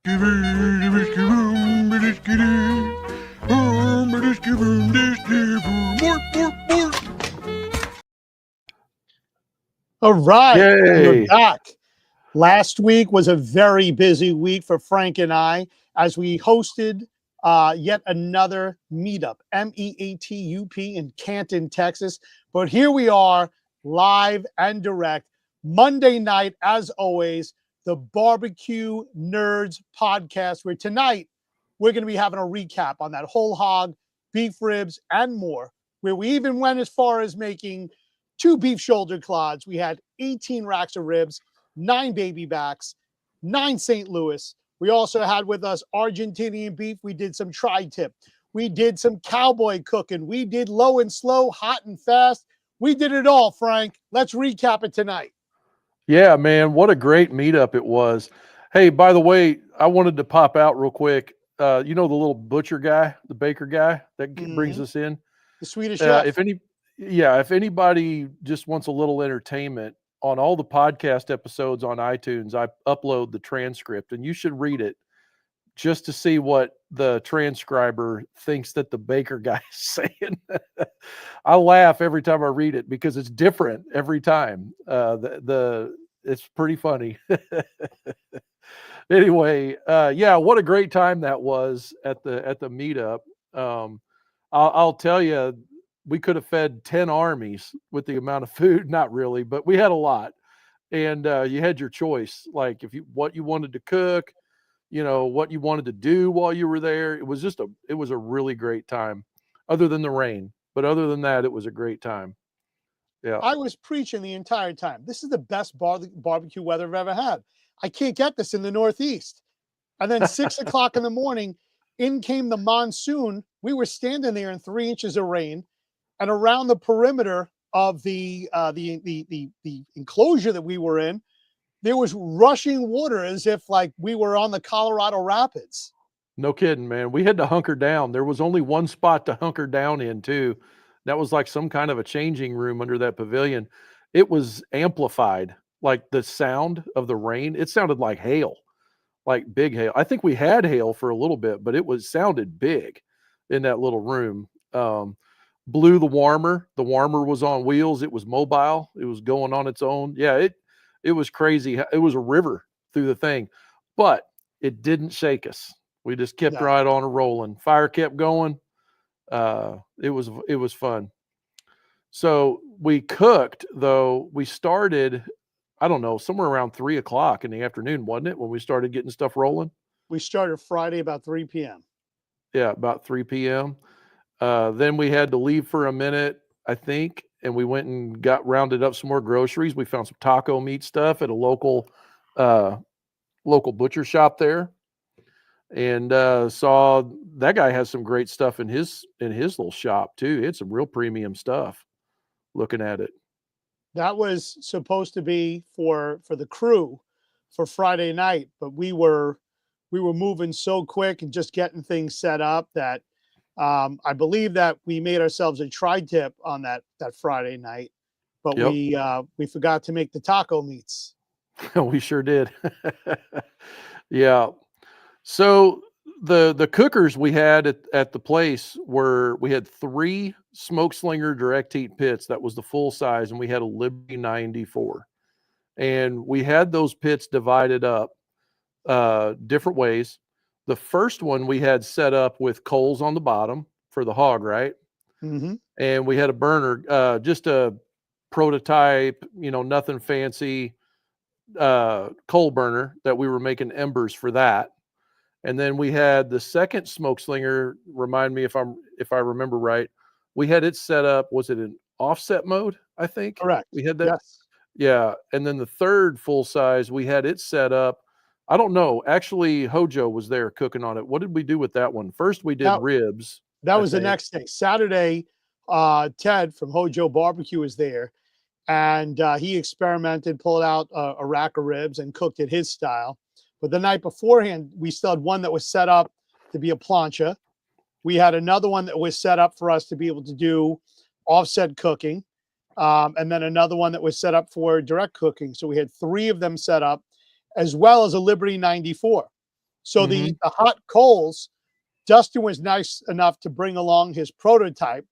All right, Yay. we're back. Last week was a very busy week for Frank and I as we hosted yet another meetup, MEATUP in Canton, Texas. But here we are, live and direct, Monday night, as always, the BBQ Nerds Podcast, where tonight we're going to be having a recap on that whole hog, beef ribs, and more, where we even went as far as making 2 beef shoulder clods. We had 18 racks of ribs, 9 baby backs, 9 St. Louis. We also had with us Argentinian beef. We did some tri-tip. We did some cowboy cooking. We did low and slow, hot and fast. We did it all, Frank. Let's recap it tonight. Yeah, man, what a great meetup it was. Hey, by the way, I wanted to pop out real quick. You know the little butcher guy, the baker guy that brings us in? The Swedish chef. If anybody just wants a little entertainment, on all the podcast episodes on iTunes, I upload the transcript, and you should read it just to see what the transcriber thinks that the baker guy is saying. I laugh every time I read it because it's different every time. It's pretty funny. Anyway, yeah, what a great time that was at the meetup. I'll tell you, we could have fed 10 armies with the amount of food. Not really, but we had a lot. And you had your choice, like what you wanted to cook, what you wanted to do while you were there. It was a really great time, other than the rain. But other than that, it was a great time. Yeah. I was preaching the entire time. This is the best barbecue weather I've ever had. I can't get this in the Northeast. And then 6 o'clock in the morning, in came the monsoon. We were standing there in 3 inches of rain. And around the perimeter of the enclosure that we were in, there was rushing water as if like we were on the Colorado Rapids. No kidding, man. We had to hunker down. There was only one spot to hunker down in too. That was like some kind of a changing room under that pavilion. It was amplified, like the sound of the rain. It sounded like hail, like big hail. I think we had hail for a little bit, but it sounded big in that little room. Blew the warmer. The warmer was on wheels. It was mobile. It was going on its own. Yeah, it was crazy. It was a river through the thing, but it didn't shake us. We just kept right on rolling. Fire kept going. It was fun. So we cooked, though. We started, I don't know, somewhere around 3 o'clock in the afternoon, wasn't it, when we started getting stuff rolling? We started Friday about 3 p.m. Yeah, about 3 p.m. Then we had to leave for a minute, I think, and we went and got rounded up some more groceries. We found some taco meat stuff at a local butcher shop there, and saw that guy has some great stuff in his little shop too. It's some real premium stuff. Looking at it, that was supposed to be for the crew for Friday night, but we were moving so quick and just getting things set up that. I believe that we made ourselves a tri-tip on that Friday night, but we forgot to make the taco meats. We sure did. Yeah. So the cookers we had at the place we had 3 Smokeslinger direct heat pits. That was the full size, and we had a Liberty 94, and we had those pits divided up different ways. The first one we had set up with coals on the bottom for the hog, right? Mm-hmm. And we had a burner, just a prototype, nothing fancy, coal burner that we were making embers for that. And then we had the second Smokeslinger. Remind me if I remember right. We had it set up. Was it in offset mode? I think. Correct. We had that. Yes. Yeah. And then the third full size, we had it set up. I don't know. Actually, Hojo was there cooking on it. What did we do with that one? First, we did ribs. That was the next day. Saturday, Ted from Hojo Barbecue was there, and he experimented, pulled out a rack of ribs and cooked it his style. But the night beforehand, we still had one that was set up to be a plancha. We had another one that was set up for us to be able to do offset cooking. And then another one that was set up for direct cooking. So we had 3 of them set up, as well as a Liberty 94. So Mm-hmm. the hot coals, Dustin was nice enough to bring along his prototype,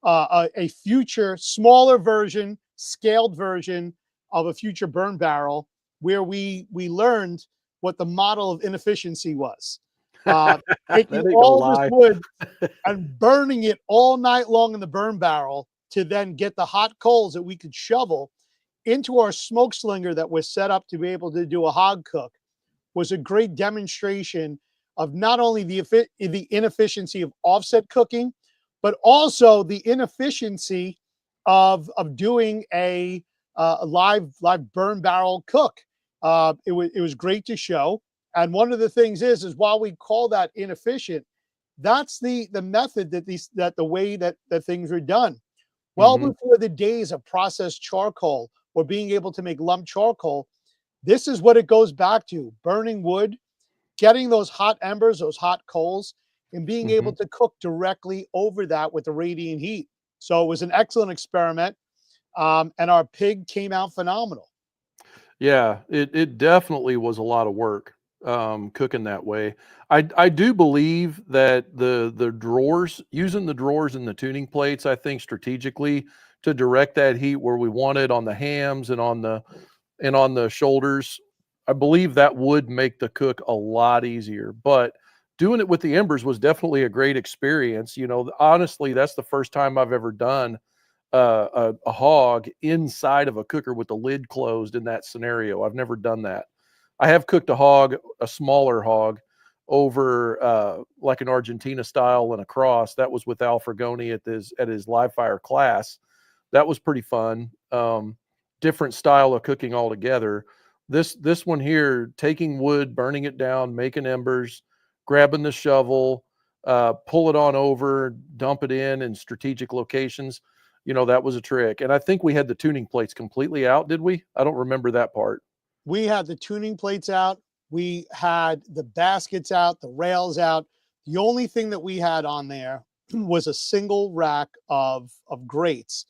a future smaller version, scaled version of a future burn barrel, where we learned what the model of inefficiency was. Uh, Taking That ain't no all this lie. wood and burning it all night long in the burn barrel to then get the hot coals that we could shovel into our smoke slinger that was set up to be able to do a hog cook was a great demonstration of not only the inefficiency of offset cooking, but also the inefficiency of doing a live burn barrel cook. It was great to show. And one of the things is while we call that inefficient, that's the method that the way that things are done. Well Mm-hmm. before the days of processed charcoal or being able to make lump charcoal, this is what it goes back to: burning wood, getting those hot embers, those hot coals, and being Mm-hmm. able to cook directly over that with the radiant heat. So it was an excellent experiment, and our pig came out phenomenal. Yeah, it definitely was a lot of work, cooking that way. I do believe that the drawers, using the drawers and the tuning plates, I think strategically to direct that heat where we want it on the hams and on the shoulders, I believe that would make the cook a lot easier. But doing it with the embers was definitely a great experience. You know, honestly, that's the first time I've ever done a hog inside of a cooker with the lid closed in that scenario. I've never done that. I have cooked a hog, a smaller hog, over like an Argentina style and a cross. That was with Al Fragoni at his live fire class. That was pretty fun. Different style of cooking altogether. This one here, taking wood, burning it down, making embers, grabbing the shovel, pull it on over, dump it in strategic locations. You know, that was a trick. And I think we had the tuning plates completely out, did we? I don't remember that part. We had the tuning plates out. We had the baskets out, the rails out. The only thing that we had on there was a single rack of grates.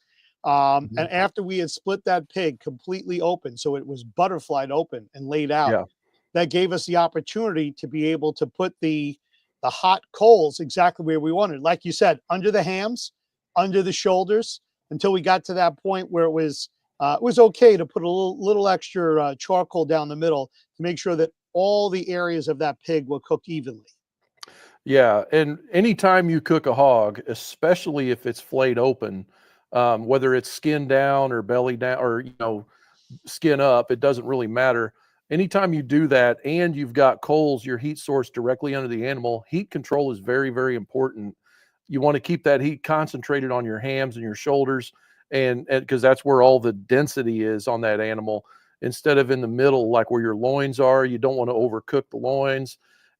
Mhm. And after we had split that pig completely open, so it was butterflied open and laid out, Yeah. that gave us the opportunity to be able to put the hot coals exactly where we wanted. Like you said, under the hams, under the shoulders, until we got to that point where it was okay to put a little extra charcoal down the middle to make sure that all the areas of that pig were cooked evenly. Yeah, and anytime you cook a hog, especially if it's flayed open, whether it's skin down or belly down or skin up, it doesn't really matter. Anytime you do that and you've got coals, your heat source directly under the animal, heat control is very, very important. You want to keep that heat concentrated on your hams and your shoulders, and because that's where all the density is on that animal, instead of in the middle, like where your loins are. You don't want to overcook the loins.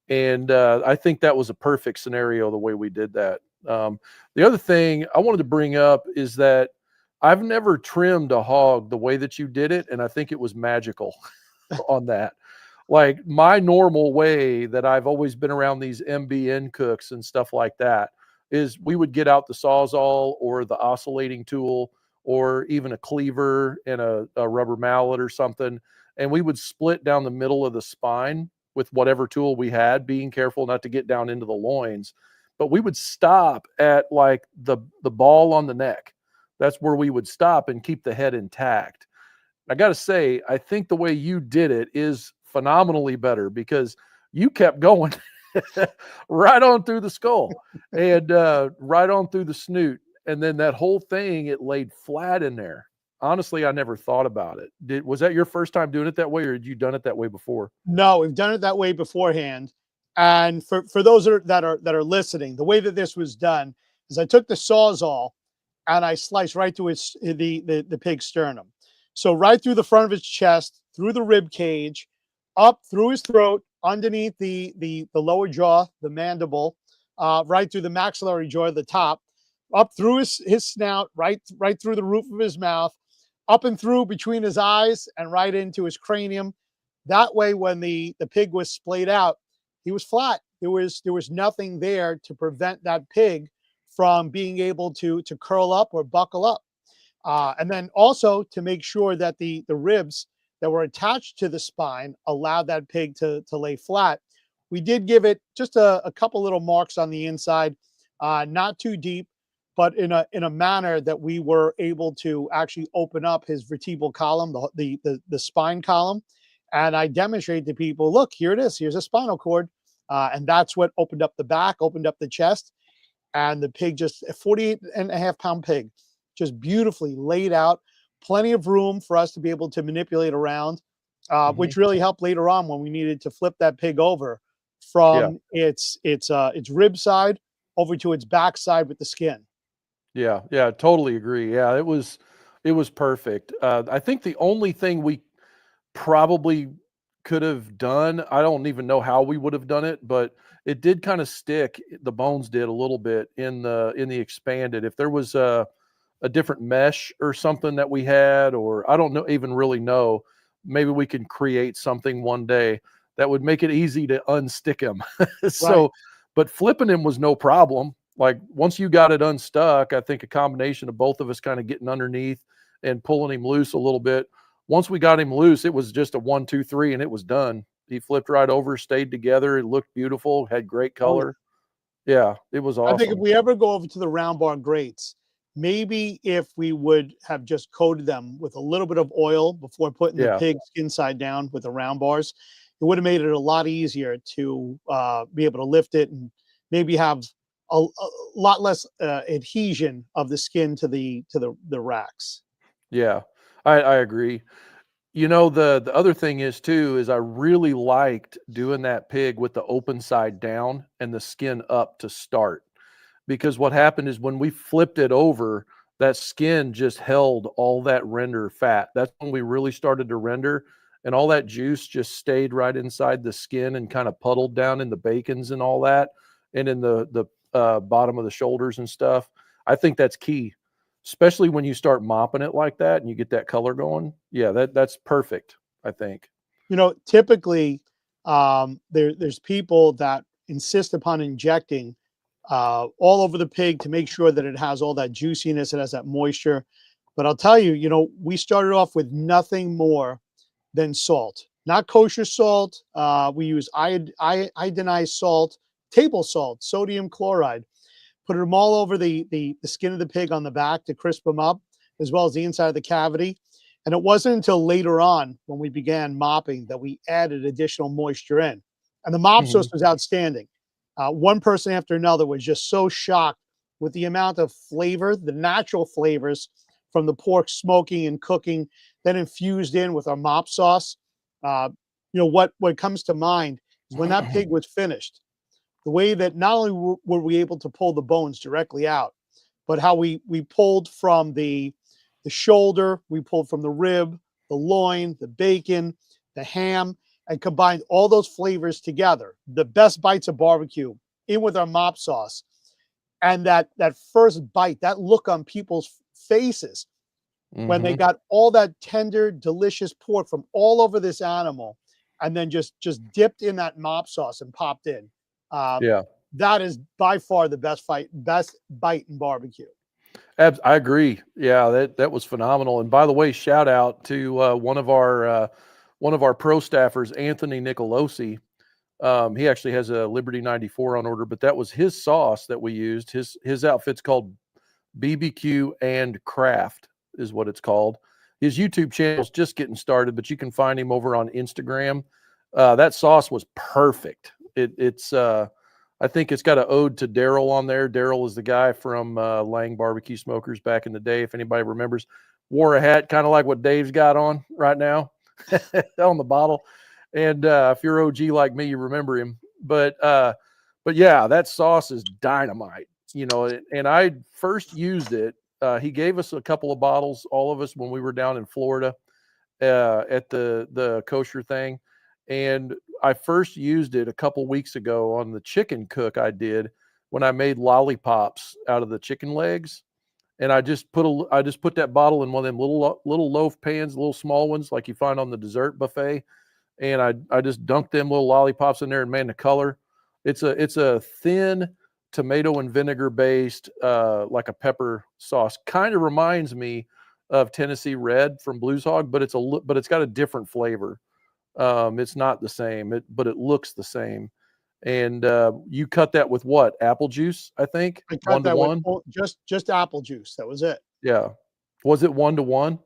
And I think that was a perfect scenario the way we did that. The other thing I wanted to bring up is that I've never trimmed a hog the way that you did it, and I think it was magical on that. Like my normal way that I've always been around these MBN cooks and stuff like that is we would get out the Sawzall or the oscillating tool or even a cleaver and a rubber mallet or something, and we would split down the middle of the spine with whatever tool we had, being careful not to get down into the loins. But we would stop at like the ball on the neck. That's where we would stop and keep the head intact. I got to say, I think the way you did it is phenomenally better because you kept going right on through the skull and right on through the snoot. And then that whole thing, it laid flat in there. Honestly, I never thought about it. Was that your first time doing it that way, or had you done it that way before? No, we've done it that way beforehand. And for those that are listening, the way that this was done is I took the Sawzall and I sliced right through the pig's sternum. So right through the front of his chest, through the rib cage, up through his throat, underneath the lower jaw, the mandible, right through the maxillary jaw, the top, up through his snout, right through the roof of his mouth, up and through between his eyes and right into his cranium. That way, when the pig was splayed out, he was flat. There was nothing there to prevent that pig from being able to curl up or buckle up. And then also to make sure that the ribs that were attached to the spine allowed that pig to lay flat. We did give it just a couple little marks on the inside, not too deep, but in a manner that we were able to actually open up his vertebral column, the spine column, and I demonstrated to people, look, here it is. Here's a spinal cord, and that's what opened up the back, opened up the chest, and the pig, just a 48.5 pound pig, just beautifully laid out, plenty of room for us to be able to manipulate around, which really helped later on when we needed to flip that pig over Yeah. from its rib side over to its back side with the skin. Yeah. Yeah. Totally agree. Yeah. It was perfect. I think the only thing we probably could have done, I don't even know how we would have done it, but it did kind of stick. The bones did a little bit in the expanded. If there was a different mesh or something that we had, or I don't know, even really know, maybe we can create something one day that would make it easy to unstick him. Right. So, but flipping him was no problem. Like once you got it unstuck, I think a combination of both of us kind of getting underneath and pulling him loose a little bit. Once we got him loose, it was just a 1, 2, 3, and it was done. He flipped right over, stayed together. It looked beautiful, had great Oh, yeah. color. Yeah, it was I think if awesome. we ever go over to the round bar grates, maybe if we would have just coated them with a little bit of oil before putting the Yeah, pig skin side down with the round bars, it would have made it a lot easier to be able to lift it and maybe have a lot less adhesion of the skin to the racks. yeah, I agree. You know, the other thing is too, is I really liked doing that pig with the open side down and the skin up to start. Because what happened is when we flipped it over, that skin just held all that render fat. That's when we really started to render, and all that juice just stayed right inside the skin and kind of puddled down in the bacons and all that, and in the bottom of the shoulders and stuff. I think that's key, especially when you start mopping it like that and you get that color going. Yeah, that's perfect, I think. Typically, there's people that insist upon injecting all over the pig to make sure that it has all that juiciness, it has that moisture. But I'll tell you, we started off with nothing more than salt, not kosher salt. We use iodinized salt, table salt, sodium chloride. Put them all over the skin of the pig on the back to crisp them up, as well as the inside of the cavity. And it wasn't until later on when we began mopping that we added additional moisture in. And the mop sauce Mhm. was outstanding. One person after another was just so shocked with the amount of flavor, the natural flavors from the pork smoking and cooking, then infused in with our mop sauce. What comes to mind is when that pig was finished, the way that not only were we able to pull the bones directly out, but how we pulled from the shoulder, we pulled from the rib, the loin, the bacon, the ham, and combined all those flavors together. The best bites of barbecue in with our mop sauce. And that first bite, that look on people's faces when they Mhm. got all that tender, delicious pork from all over this animal, and then just dipped in that mop sauce and popped in. Uh, Yeah. that is by far the best bite in barbecue. I agree. Yeah, that was phenomenal. And by the way, shout out to one of our pro staffers, Anthony Nicolosi. He actually has a Liberty 94 on order, but that was his sauce that we used. His outfit's called BBQ and Craft is what it's called. His YouTube channel's just getting started, but you can find him over on Instagram. That sauce was perfect. It's I think it's got an ode to Daryl on there. Daryl is the guy from Lang Barbecue Smokers back in the day. If anybody remembers, wore a hat kind of like what Dave's got on right now on the bottle. And if you're OG like me, you remember him. But yeah, that sauce is dynamite. And I first used it. He gave us a couple of bottles, all of us, when we were down in Florida at the kosher thing, and I first used it a couple weeks ago on the chicken cook I did when I made lollipops out of the chicken legs. And I just put that bottle in one of them little loaf pans, little small ones like you find on the dessert buffet, and I just dunked them little lollipops in there, and man, the color, it's a thin tomato and vinegar based like a pepper sauce. Kind of reminds me of Tennessee Red from Blues Hog, but it's got a different flavor. It's not the same, but it looks the same. And you cut that with what? Apple juice, I think. I cut 1 to that with 1. just apple juice. That was it. Yeah. Was it 1 to 1?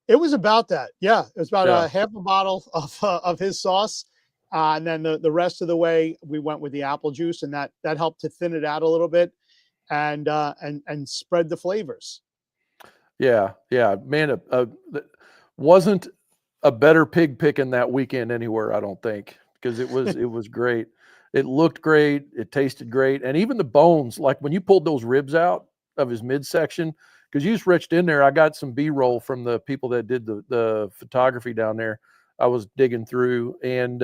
It was about that. Yeah, it was about Yeah. half a bottle of his sauce, and then the rest of the way we went with the apple juice, and that helped to thin it out a little bit, and spread the flavors. Yeah, yeah, man, wasn't a better pig picking that weekend anywhere, I don't think, because it was great. It looked great, it tasted great, and even the bones, like when you pulled those ribs out of his midsection, because you just reached in there. I got some B-roll from the people that did the photography down there. I was digging through, and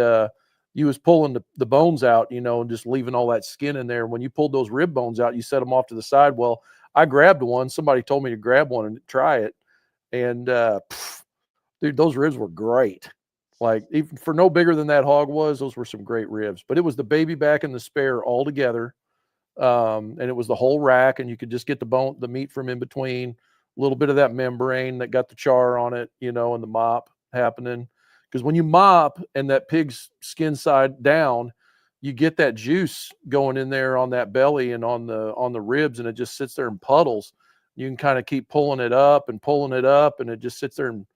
you was pulling the bones out, and just leaving all that skin in there. When you pulled those rib bones out, you set them off to the side. Well, I grabbed one. Somebody told me to grab one and try it. And dude, those ribs were great. Like, even for no bigger than that hog was, those were some great ribs. But it was the baby back and the spare all together. And it was the whole rack, and you could just get the meat from in between, a little bit of that membrane that got the char on it, and the mop happening. Because when you mop and that pig's skin side down, you get that juice going in there on that belly and on the ribs, and it just sits there in puddles. You can kind of keep pulling it up, and it just sits there and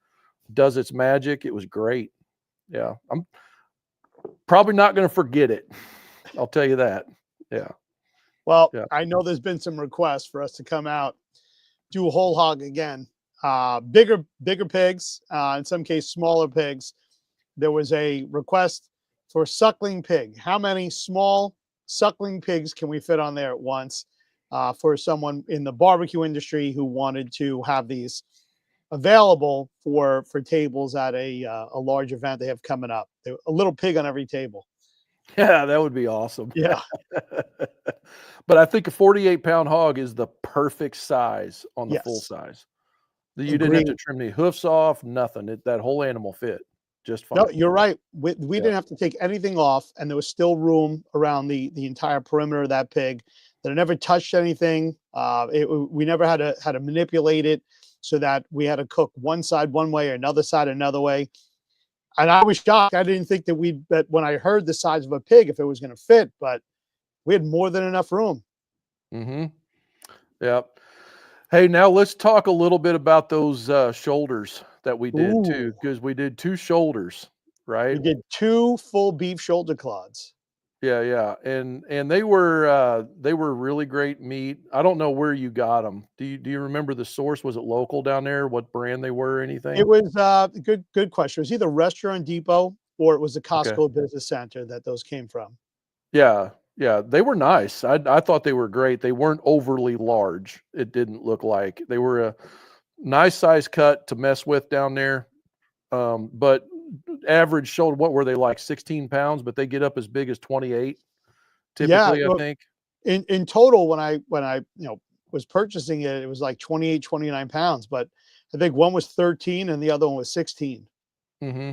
does its magic. It was great. Yeah, I'm probably not going to forget it. I'll tell you that. Yeah. Well, Yeah. I know there's been some requests for us to come out, do a whole hog again. Bigger pigs, in some case, smaller pigs. There was a request for suckling pig. How many small suckling pigs can we fit on there at once? For someone in the barbecue industry who wanted to have these available for tables at a large event they have coming up. A little pig on every table. Yeah, that would be awesome. Yeah. But I think a 48-pound hog is the perfect size on the full Yes. size. You didn't have to trim any hoofs off, nothing. That whole animal fit just fine. No, you're right. We didn't have to take anything off, and there was still room around the entire perimeter of that pig. That it never touched anything. We never had to manipulate it so that we had to cook one side one way or another side another way. And I was shocked. I didn't think that when I heard the size of a pig, if it was going to fit, but we had more than enough room. Mm-hmm. Yeah. Hey, now let's talk a little bit about those shoulders that we did too, because we did 2 shoulders, right? We did 2 full beef shoulder clods. Yeah, yeah, and they were really great meat. I don't know where you got them. Do you remember the source? Was it local down there? What brand they were? Anything? It was good question. It was either Restaurant Depot or it was the Okay. Costco Business Center that those came from. Yeah, yeah, they were nice. I thought they were great. They weren't overly large. It didn't look like they were a nice size cut to mess with down there. But average shoulder, what were they, like 16 pounds? But they get up as big as 28 typically. Yeah, I think. In total, when I was purchasing it, it was like 28, 29 pounds. But I think one was 13 and the other one was 16. Mm-hmm.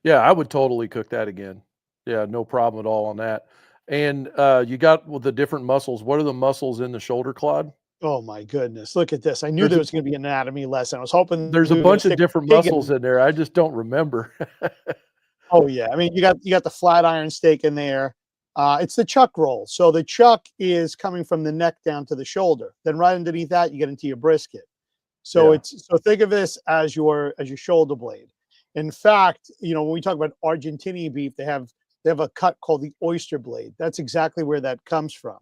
Yeah, I would totally cook that again. Yeah, no problem at all on that. And you got with the different muscles. What are the muscles in the shoulder clod? Oh my goodness! Look at this. I knew there was going to be an anatomy lesson. I was hoping There's a bunch of different muscles in there. I just don't remember. Oh yeah, I mean you got the flat iron steak in there. It's the chuck roll. So the chuck is coming from the neck down to the shoulder. Then right underneath that, you get into your brisket. So so think of this as your shoulder blade. In fact, when we talk about Argentinian beef, they have a cut called the oyster blade. That's exactly where that comes from.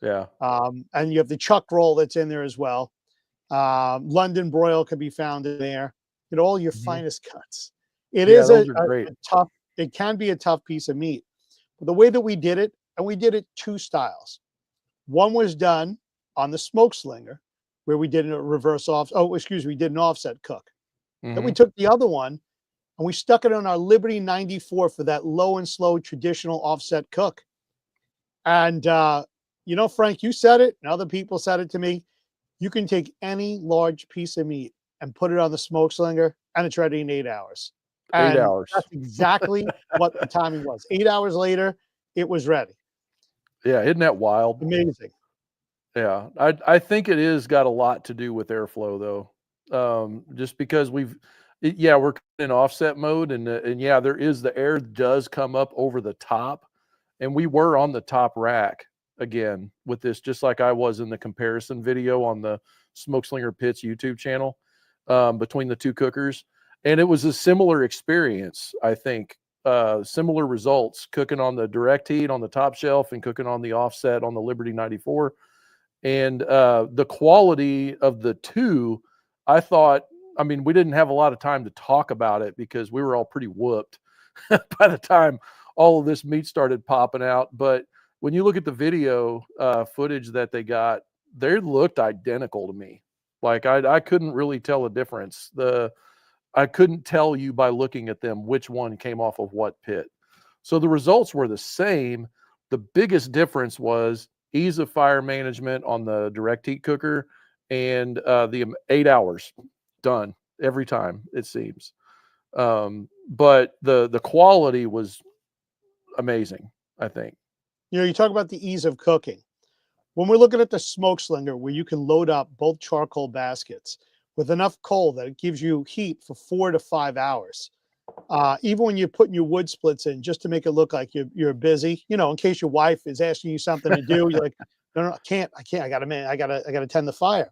Yeah. And you have the chuck roll that's in there as well. London broil can be found in there. All your finest cuts. It is a tough. It can be a tough piece of meat. But the way that we did it, and we did it 2 styles. One was done on the Smokeslinger, where we did a reverse off. Oh, excuse me, we did an offset cook. Then we took the other one and we stuck it on our Liberty 94 for that low and slow traditional offset cook. And Frank, you said it, and other people said it to me. You can take any large piece of meat and put it on the Smokeslinger, and it's ready in 8 hours. And 8 hours. That's exactly what the timing was. 8 hours later, it was ready. Yeah, isn't that wild? Amazing. Yeah, I think it is got a lot to do with airflow though. Just because we're in offset mode, and yeah, there is the air does come up over the top, and we were on the top rack again with this, just like I was in the comparison video on the Smokeslinger Pits YouTube channel, between the two cookers. And it was a similar experience, I think, similar results, cooking on the direct heat on the top shelf and cooking on the offset on the Liberty 94. And the quality of the two, I thought, I mean, we didn't have a lot of time to talk about it because we were all pretty whooped by the time all of this meat started popping out. But when you look at the video footage that they got, they looked identical to me. Like I couldn't really tell a difference. I couldn't tell you by looking at them which one came off of what pit. So the results were the same. The biggest difference was ease of fire management on the direct heat cooker, and the 8 hours done every time, it seems. But the quality was amazing, I think. You know, you talk about the ease of cooking. When we're looking at the Smokeslinger, where you can load up both charcoal baskets with enough coal that it gives you heat for 4 to 5 hours. Even when you're putting your wood splits in, just to make it look like you're busy, you know, in case your wife is asking you something to do, you're like, no, I can't, I gotta tend the fire.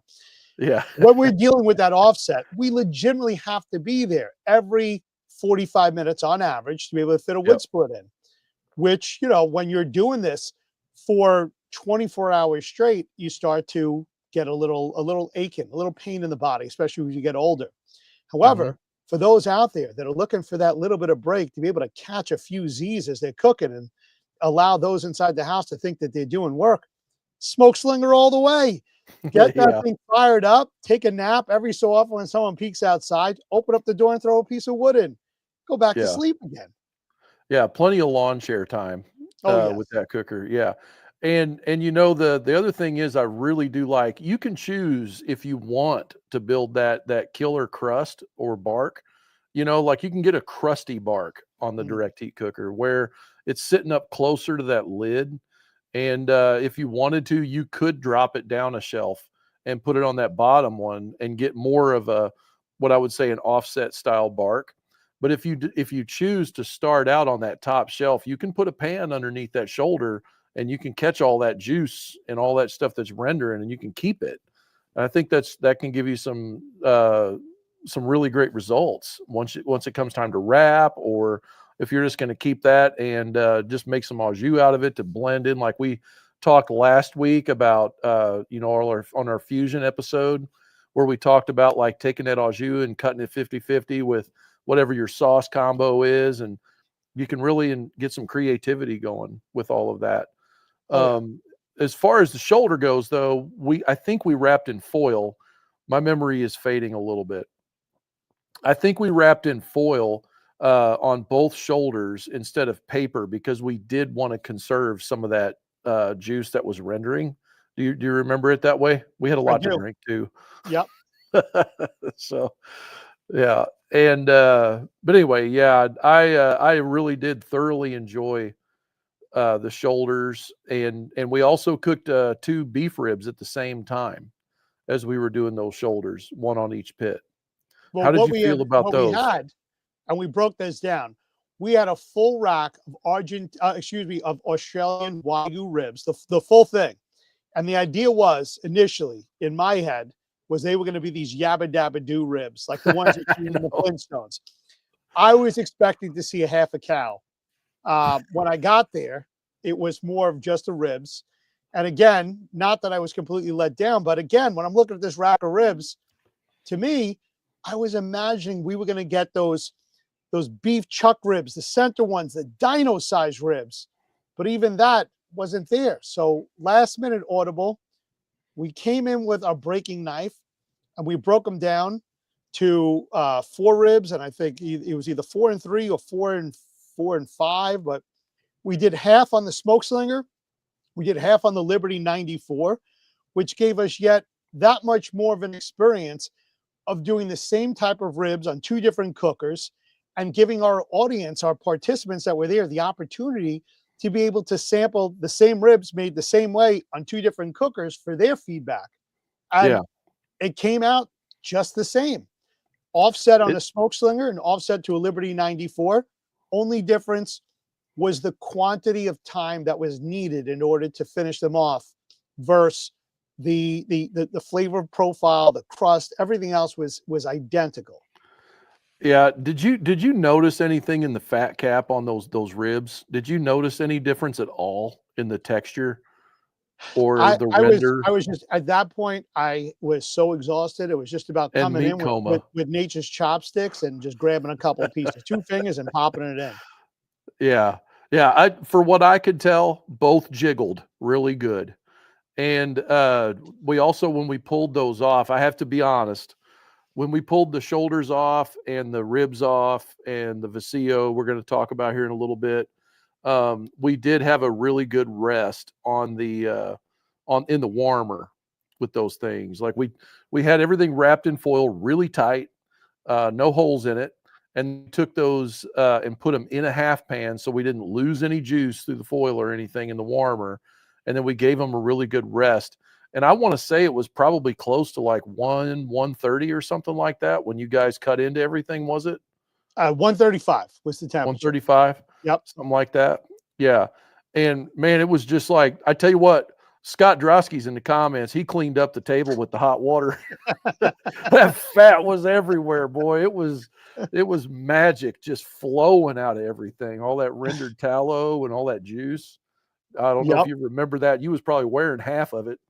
Yeah. When we're dealing with that offset, we legitimately have to be there every 45 minutes on average to be able to fit a wood split in, which, you know, when you're doing this for 24 hours straight, you start to get a little aching, a little pain in the body, especially as you get older. However, for those out there that are looking for that little bit of break to be able to catch a few Z's as they're cooking and allow those inside the house to think that they're doing work, Smokeslinger all the way. Get that thing fired up, take a nap every so often when someone peeks outside, open up the door and throw a piece of wood in, go back to sleep again. Yeah, plenty of lawn chair time with that cooker. Yeah. And you know, the other thing is, I really do like, you can choose if you want to build that killer crust or bark. You know, like you can get a crusty bark on the direct heat cooker where it's sitting up closer to that lid. And if you wanted to, you could drop it down a shelf and put it on that bottom one and get more of a, what I would say, an offset style bark. But if you choose to start out on that top shelf, you can put a pan underneath that shoulder and you can catch all that juice and all that stuff that's rendering, and you can keep it. And I think that can give you some really great results once it comes time to wrap, or if you're just going to keep that and just make some au jus out of it to blend in, like we talked last week about, you know, on our fusion episode, where we talked about like taking that au jus and cutting it 50-50 with whatever your sauce combo is, and you can really get some creativity going with all of that. As far as the shoulder goes, though, I think we wrapped in foil. My memory is fading a little bit. I think we wrapped in foil on both shoulders instead of paper, because we did want to conserve some of that juice that was rendering. Do you remember it that way? We had a lot to drink too. Yep. So, yeah. And but anyway, yeah, I really did thoroughly enjoy the shoulders, and we also cooked 2 beef ribs at the same time as we were doing those shoulders, one on each pit. Well, how did you feel about those? We had, and we broke this down, we had a full rack of of Australian Wagyu ribs, the full thing. And the idea was, initially in my head, was they were going to be these yabba dabba doo ribs, like the ones that you in the Flintstones. I was expecting to see a half a cow. When I got there, it was more of just the ribs. And again, not that I was completely let down, but again, when I'm looking at this rack of ribs, to me, I was imagining we were going to get those beef chuck ribs, the center ones, the dino size ribs. But even that wasn't there. So last minute audible, we came in with our breaking knife and we broke them down to 4 ribs. And I think it was either 4 and 3 or 4 and 5, but we did half on the Smokeslinger. We did half on the Liberty 94, which gave us yet that much more of an experience of doing the same type of ribs on 2 different cookers and giving our audience, our participants that were there, the opportunity to be able to sample the same ribs made the same way on 2 different cookers for their feedback. And it came out just the same. Offset on a Smokeslinger and offset to a Liberty 94. Only difference, was the quantity of time that was needed in order to finish them off versus the flavor profile, the crust, everything else was identical. Yeah. Did you notice anything in the fat cap on those ribs? Did you notice any difference at all in the texture or the render I was just at that point, I was so exhausted. It was just about and coming meat in coma? with nature's chopsticks and just grabbing a couple of pieces, 2 fingers and popping it in. Yeah. Yeah. For what I could tell, both jiggled really good. And we also, when we pulled those off, I have to be honest, when we pulled the shoulders off and the ribs off and the vacio, we're going to talk about here in a little bit. We did have a really good rest on the in the warmer with those things. Like we had everything wrapped in foil really tight, no holes in it, and took those and put them in a half pan so we didn't lose any juice through the foil or anything in the warmer. And then we gave them a really good rest. And I want to say it was probably close to like 130 or something like that when you guys cut into everything, was it? 135 was the temperature. 135? Yep. Something like that. Yeah. And man, it was just like, I tell you what, Scott Drosky's in the comments. He cleaned up the table with the hot water. That fat was everywhere, boy. It was magic just flowing out of everything. All that rendered tallow and all that juice. I don't know if you remember that. You was probably wearing half of it.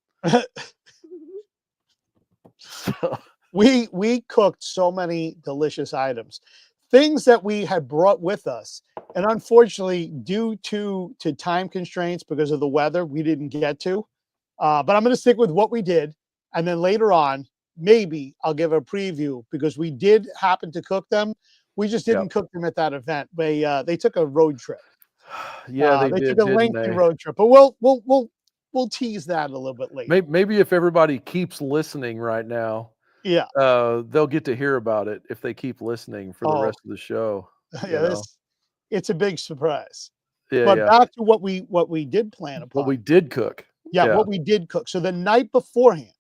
We cooked so many delicious items, things that we had brought with us, and unfortunately, due to time constraints because of the weather, we didn't get to. But I'm going to stick with what we did, and then later on, maybe I'll give a preview because we did happen to cook them. We just didn't cook them at that event. They took a road trip. Yeah, they did, took a lengthy road trip, but we'll tease that a little bit later. Maybe if everybody keeps listening right now, they'll get to hear about it if they keep listening for the rest of the show. Yeah, it's a big surprise. Yeah, but back to what we did plan upon. What we did cook. Yeah, what we did cook. So the night beforehand,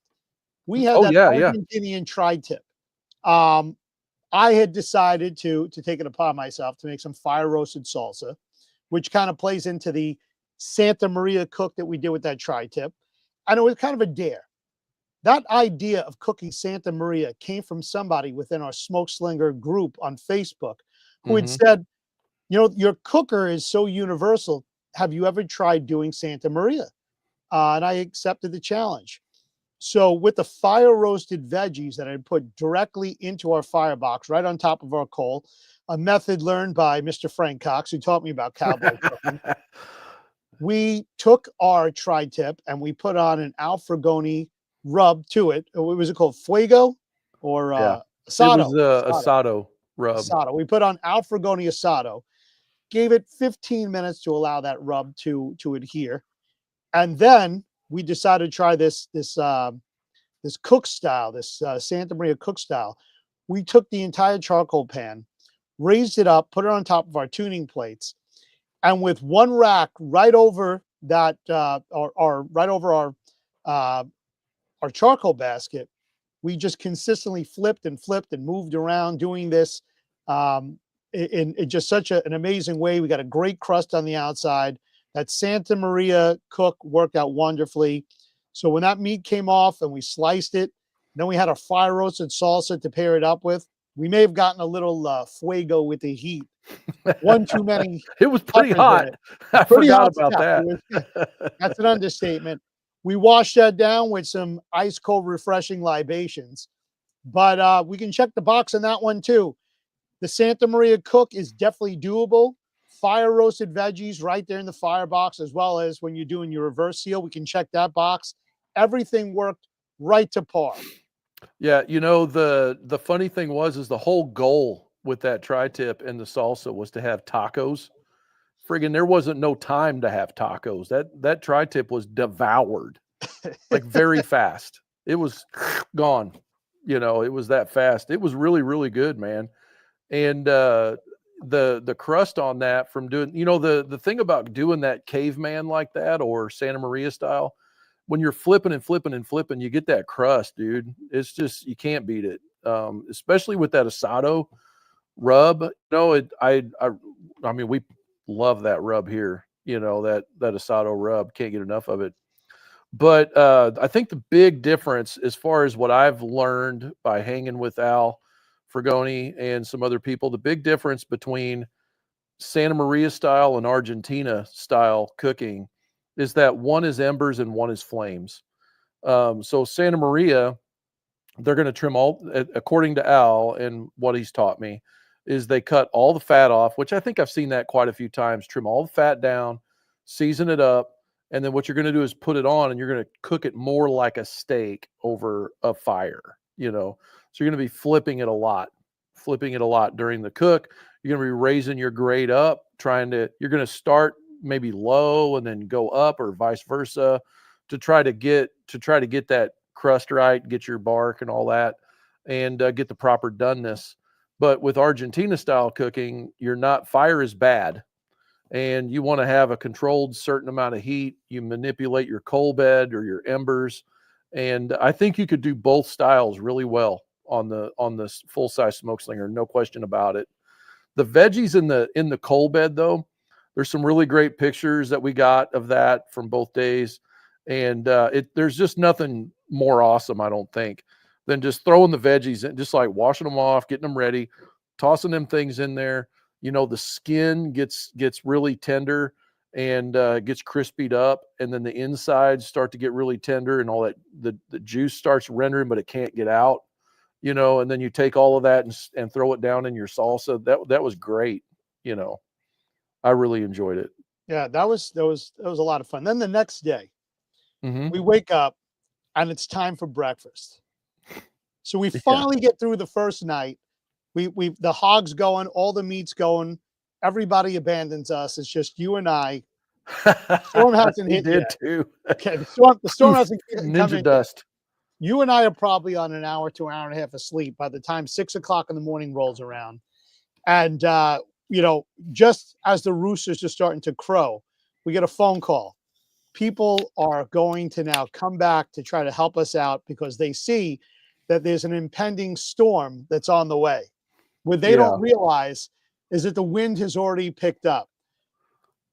we had Argentinian tri-tip. I had decided to take it upon myself to make some fire roasted salsa, which kind of plays into the Santa Maria cook that we did with that tri-tip. And it was kind of a dare. That idea of cooking Santa Maria came from somebody within our Smokeslinger group on Facebook who had said, your cooker is so universal. Have you ever tried doing Santa Maria? And I accepted the challenge. So with the fire roasted veggies that I put directly into our firebox, right on top of our coal, a method learned by Mr. Frank Cox, who taught me about cowboy cooking. We took our tri-tip and we put on an alfragoni rub to it. What was it called? Fuego or asado? It was asado rub. Asado. We put on alfragoni asado, gave it 15 minutes to allow that rub to adhere. And then we decided to try this cook style, this Santa Maria cook style. We took the entire charcoal pan, raised it up, put it on top of our tuning plates, and with one rack right over that, or right over our charcoal basket, we just consistently flipped and moved around doing this in just such an amazing way. We got a great crust on the outside. That Santa Maria cook worked out wonderfully. So when that meat came off and we sliced it, then we had a fire roasted salsa to pair it up with. We may have gotten a little fuego with the heat. One too many. It was pretty hot. I forgot about that. That's an understatement. We washed that down with some ice cold refreshing libations. But we can check the box on that one too. The Santa Maria cook is definitely doable. Fire roasted veggies right there in the firebox, as well as when you're doing your reverse seal, we can check that box. Everything worked right to par. Yeah, the funny thing is the whole goal with that tri-tip and the salsa was to have tacos. Friggin', there wasn't no time to have tacos. That tri-tip was devoured, like very fast. It was gone. It was that fast. It was really, really good, man. And the crust on that from doing, the thing about doing that caveman like that or Santa Maria style, when you're flipping and flipping and flipping, you get that crust, dude. It's just, you can't beat it. Especially with that asado rub. I mean, love that rub here. That asado rub, can't get enough of it. But I think the big difference, as far as what I've learned by hanging with Al Fragoni and some other people, the big difference between Santa Maria style and Argentina style cooking is that one is embers and one is flames. So Santa Maria, they're going to trim all, according to Al and what he's taught me, is they cut all the fat off, which I think I've seen that quite a few times. Trim all the fat down, season it up, and then what you're going to do is put it on, and you're going to cook it more like a steak over a fire. So you're going to be flipping it a lot during the cook. You're going to be raising your grade up, you're going to start maybe low and then go up, or vice versa, to try to get that crust right, get your bark and all that, and get the proper doneness. But with Argentina style cooking, fire is bad, and you want to have a controlled certain amount of heat. You manipulate your coal bed or your embers, and I think you could do both styles really well on this full size Smokeslinger, no question about it. The veggies in the coal bed, though, there's some really great pictures that we got of that from both days, and there's just nothing more awesome, I don't think, than just throwing the veggies in, just like washing them off, getting them ready, tossing them things in there. The skin gets really tender and gets crispied up, and then the insides start to get really tender, and all that the juice starts rendering, but it can't get out. And then you take all of that and throw it down in your salsa. That was great. I really enjoyed it. Yeah, that was a lot of fun. Then the next day, Mm-hmm. we wake up and it's time for breakfast. So we finally get through the first night. We the hog's going, all the meat's going, everybody abandons us. It's just you and I. Storm hasn't hit yet. Too. Okay, the storm hasn't come Ninja in dust. Yet. You and I are probably on an hour to an hour and a half of sleep by the time 6 o'clock in the morning rolls around. And just as the roosters are starting to crow, we get a phone call. People are going to now come back to try to help us out because they see that there's an impending storm that's on the way. What they don't realize is that the wind has already picked up.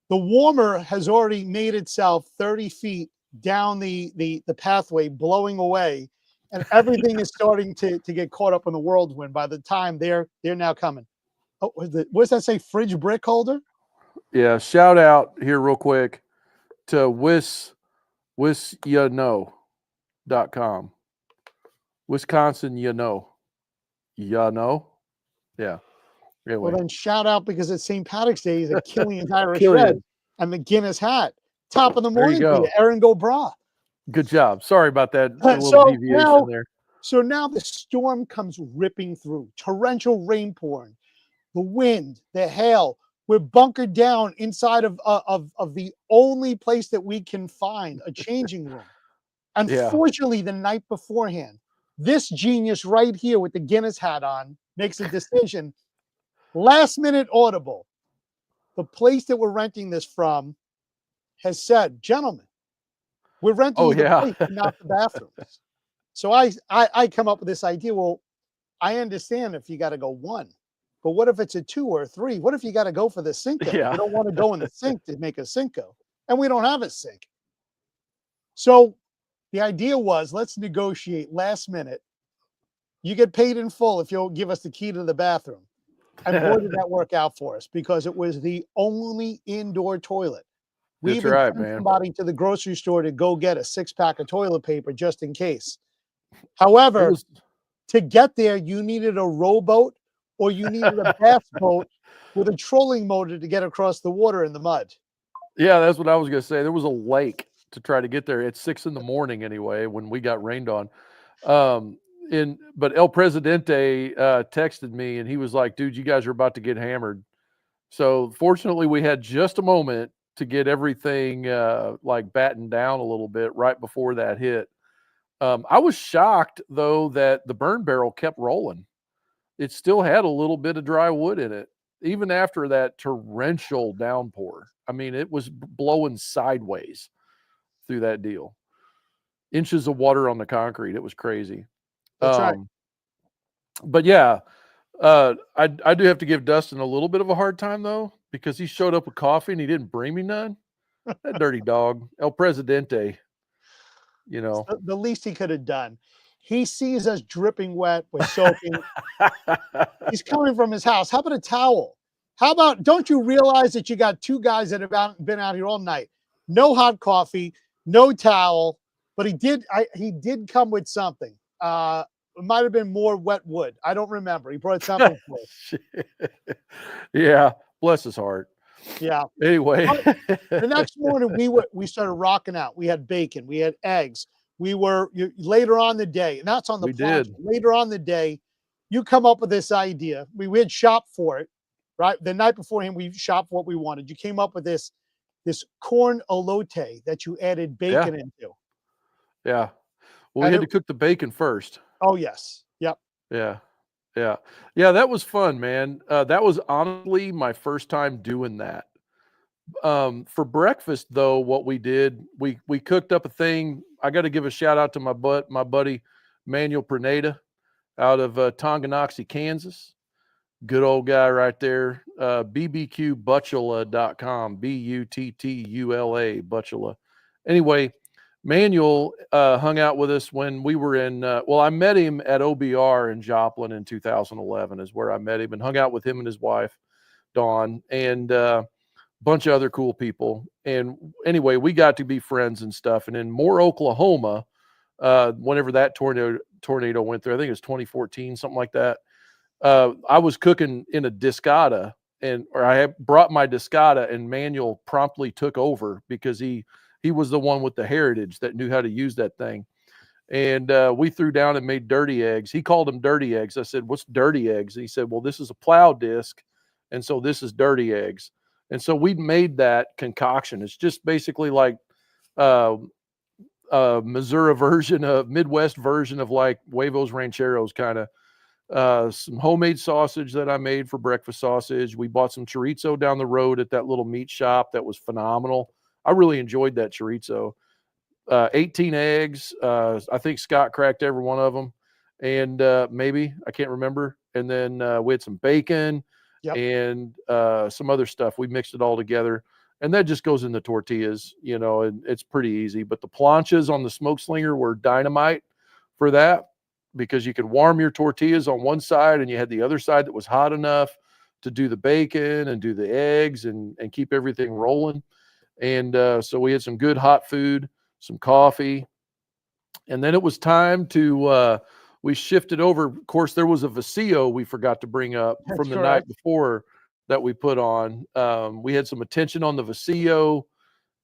The warmer has already made itself 30 feet down the pathway, blowing away, and everything is starting to get caught up in the whirlwind by the time they're now coming. Oh, what does that say? Fridge brick holder? Yeah, shout out here real quick to wisyano.com. Wisconsin, yeah. Anyway. Well, then shout out, because it's St. Patrick's Day. He's a Killian's Irish Red and the Guinness hat. Top of the morning to you, Aaron Gobra. Good job. Sorry about that little deviation there. So now the storm comes ripping through. Torrential rain pouring. The wind, the hail. We're bunkered down inside of the only place that we can find a changing room. Unfortunately, the night beforehand, this genius right here with the Guinness hat on makes a decision. Last minute audible. The place that we're renting this from has said, gentlemen, we're renting the place, not the bathrooms. So I come up with this idea. Well, I understand if you got to go one, but what if it's a 2 or a 3? What if you got to go for the Cinco? You don't want to go in the sink to make a Cinco, and we don't have a sink. So the idea was, let's negotiate last minute. You get paid in full if you'll give us the key to the bathroom. And boy, did that work out for us, because it was the only indoor toilet. We even sent somebody to the grocery store to go get a 6-pack of toilet paper just in case. However, to get there, you needed a rowboat, or you needed a bass boat with a trolling motor to get across the water in the mud. Yeah, that's what I was going to say. There was a lake to try to get there at 6 a.m. anyway, when we got rained on. But El Presidente texted me, and he was like, dude, you guys are about to get hammered. So fortunately, we had just a moment to get everything battened down a little bit right before that hit. I was shocked, though, that the burn barrel kept rolling. It still had a little bit of dry wood in it, even after that torrential downpour. I mean, it was blowing sideways through that deal. Inches of water on the concrete. It was crazy. That's right. But yeah, I do have to give Dustin a little bit of a hard time, though, because he showed up with coffee and he didn't bring me none. That dirty dog, El Presidente. You know, The least he could have done. He sees us dripping wet. We're soaking. He's coming from his house. How about a towel? How about, don't you realize that you got two guys that have been out here all night? No hot coffee, no towel, but he did come with something. It might have been more wet wood. I don't remember. He brought something for us. Yeah, bless his heart. Yeah. Anyway, The next morning we started rocking out. We had bacon, we had eggs. Later on the day, and that's on the plancha. Later on the day, you come up with this idea. We had shopped for it, right? The night beforehand, we shopped for what we wanted. You came up with this corn elote that you added bacon into. Yeah. Well, we had to cook the bacon first. Oh, yes. Yep. Yeah. Yeah. Yeah. That was fun, man. That was honestly my first time doing that. For breakfast, though, what we did, we cooked up a thing. I got to give a shout out to my buddy Manuel Perneda out of Tonganoxie, Kansas. Good old guy right there. bbqbutula.com, Buttula, Butula. Anyway, Manuel hung out with us when we were in, I met him at OBR in Joplin in 2011 is where I met him, and hung out with him and his wife, Dawn, and a bunch of other cool people. And anyway, we got to be friends and stuff. And in Moore, Oklahoma, whenever that tornado went through, I think it was 2014, something like that. I was cooking in a discata, or I had brought my discata, and Manuel promptly took over because he was the one with the heritage that knew how to use that thing. And we threw down and made dirty eggs. He called them dirty eggs. I said, "What's dirty eggs?" And he said, "Well, this is a plow disc, and so this is dirty eggs." And so we made that concoction. It's just basically like Missouri version of Midwest version of like huevos rancheros, kind of. Some homemade sausage that I made for breakfast sausage. We bought some chorizo down the road at that little meat shop that was phenomenal. I really enjoyed that chorizo. 18 eggs. I think Scott cracked every one of them, and maybe, I can't remember. And then we had some bacon and some other stuff. We mixed it all together, and that just goes in the tortillas, and it's pretty easy. But the planchas on the Smokeslinger were dynamite for that, because you could warm your tortillas on one side and you had the other side that was hot enough to do the bacon and do the eggs and keep everything rolling. And so we had some good hot food, some coffee, and then it was time to we shifted over. Of course, there was a vacio we forgot to bring up from the night before that we put on. We had some attention on the vacio,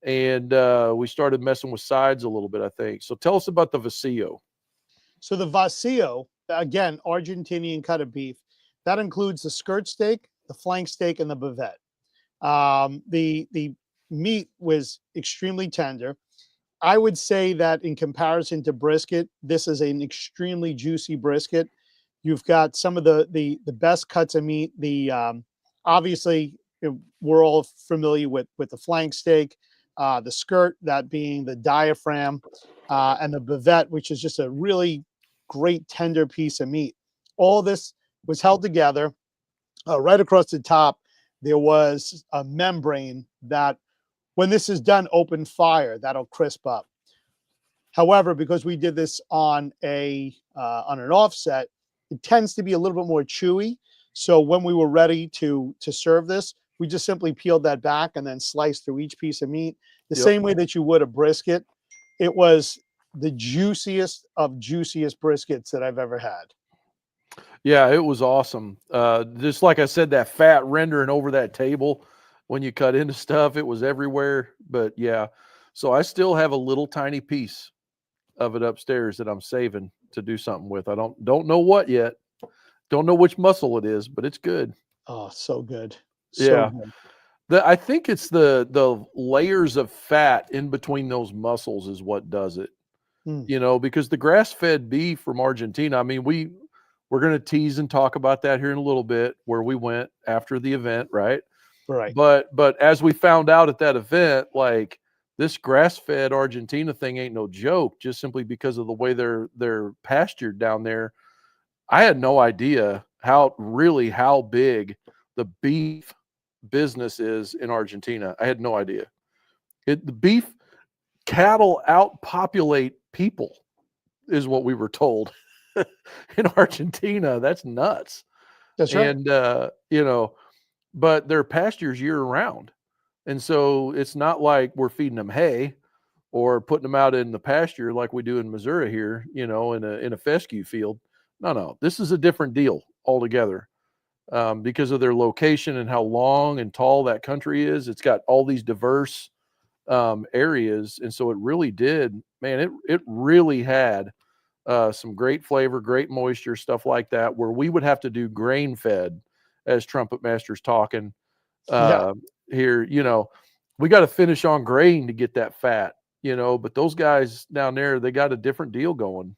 and we started messing with sides a little bit, I think. So tell us about the vacio. So the vacio, again, Argentinian cut of beef, that includes the skirt steak, the flank steak, and the bavette. The meat was extremely tender. I would say that in comparison to brisket, this is an extremely juicy brisket. You've got some of the best cuts of meat. Obviously, we're all familiar with the flank steak, the skirt, that being the diaphragm, and the bavette, which is just a really great tender piece of meat. All this was held together. Right across the top, there was a membrane that, when this is done open fire, that'll crisp up. However, because we did this on an offset, it tends to be a little bit more chewy. So when we were ready to serve this, we just simply peeled that back and then sliced through each piece of meat the same way that you would a brisket. It was the juiciest of juiciest briskets that I've ever had. Yeah, it was awesome. Just like I said, that fat rendering over that table when you cut into stuff, it was everywhere. But yeah, so I still have a little tiny piece of it upstairs that I'm saving to do something with. I don't know what yet. Don't know which muscle it is, but it's good. Oh, so good. Yeah. Good. I think it's the layers of fat in between those muscles is what does it. Because the grass-fed beef from Argentina, I mean, we're going to tease and talk about that here in a little bit, where we went after the event, right? Right. But as we found out at that event, like, this grass-fed Argentina thing ain't no joke, just simply because of the way they're pastured down there. I had no idea how big the beef business is in Argentina. I had no idea. The beef cattle outpopulate people is what we were told in Argentina. That's nuts. That's right. And, but they're pastures year round. And so it's not like we're feeding them hay or putting them out in the pasture like we do in Missouri here, in a fescue field. No, this is a different deal altogether. Because of their location and how long and tall that country is. It's got all these diverse areas. And so it really did, man, it really had some great flavor, great moisture, stuff like that, where we would have to do grain fed, as Trumpet Master's talking here. We got to finish on grain to get that fat, but those guys down there, they got a different deal going,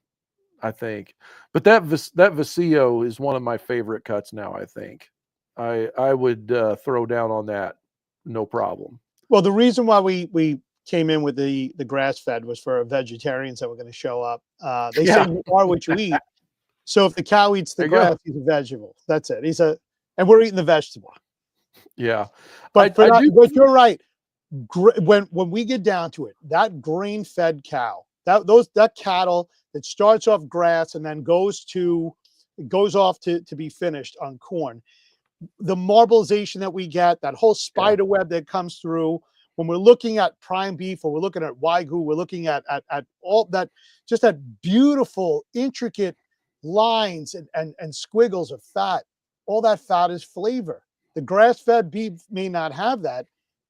I think. But that vacio is one of my favorite cuts now, I think. I would throw down on that, no problem. Well, the reason why we came in with the grass-fed was for vegetarians that were going to show up. They say you are what you eat. So if the cow eats the grass, he's a vegetable. That's it. And we're eating the vegetable. Yeah. But but you're right. When we get down to it, that grain-fed cow, that cattle that starts off grass and then goes off to be finished on corn. The marbleization that we get, that whole spider web that comes through when we're looking at prime beef, or we're looking at Wagyu, we're looking at all that, just that beautiful, intricate lines and squiggles of fat. All that fat is flavor. The grass-fed beef may not have that,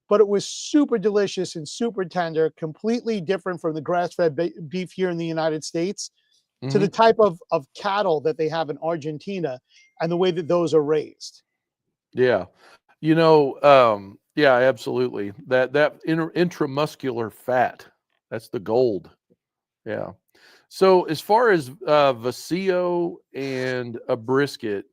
but it was super delicious and super tender, completely different from the grass-fed beef here in the United States to the type of cattle that they have in Argentina and the way that those are raised. Yeah. Yeah, absolutely. That intramuscular fat, that's the gold. Yeah. So as far as vacio and a brisket,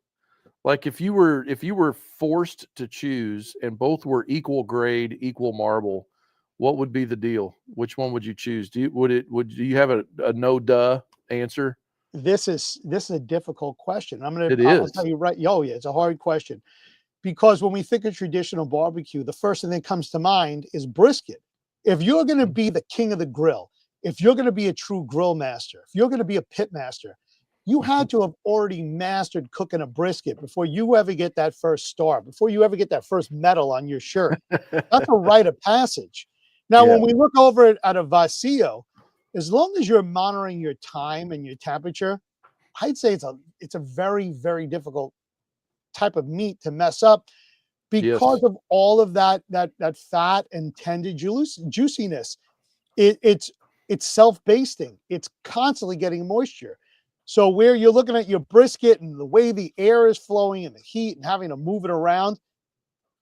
like if you were forced to choose and both were equal grade, equal marble, what would be the deal? Which one would you choose? Do you have a no duh answer? This is a difficult question. I'll tell you right. Oh yeah, it's a hard question. Because when we think of traditional barbecue, the first thing that comes to mind is brisket. If you're going to be the king of the grill, if you're going to be a true grill master, if you're going to be a pit master, you had to have already mastered cooking a brisket before you ever get that first star, before you ever get that first medal on your shirt. That's a rite of passage. Now, when we look over at a vacio, as long as you're monitoring your time and your temperature, I'd say it's a very, very difficult type of meat to mess up because of all of that fat and tender juiciness. It's self-basting. It's constantly getting moisture. So where you're looking at your brisket and the way the air is flowing and the heat and having to move it around,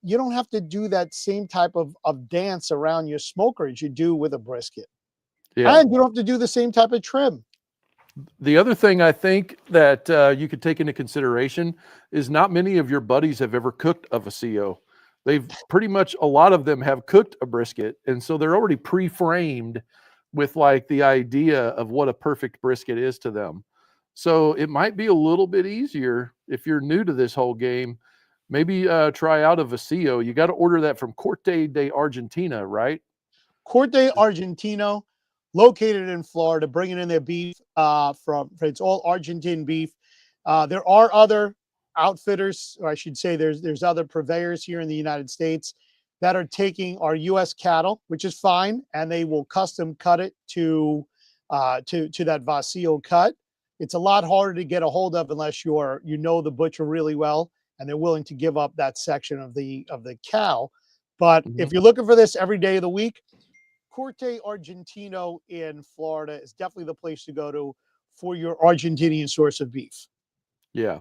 you don't have to do that same type of dance around your smoker as you do with a brisket. Yeah. And you don't have to do the same type of trim. The other thing I think that you could take into consideration is not many of your buddies have ever cooked a vacio. They've pretty much, a lot of them have cooked a brisket. And so they're already pre-framed with like the idea of what a perfect brisket is to them. So it might be a little bit easier if you're new to this whole game. Maybe try out a vacio. You got to order that from Corte de Argentina, right? Corte Argentino, located in Florida, bringing in their beef it's all Argentine beef. There are other outfitters, or I should say there's other purveyors here in the United States that are taking our U.S. cattle, which is fine, and they will custom cut it to that vacio cut. It's a lot harder to get a hold of unless you know the butcher really well and they're willing to give up that section of the cow. But if you're looking for this every day of the week, Corte Argentino in Florida is definitely the place to go to for your Argentinian source of beef. Yeah,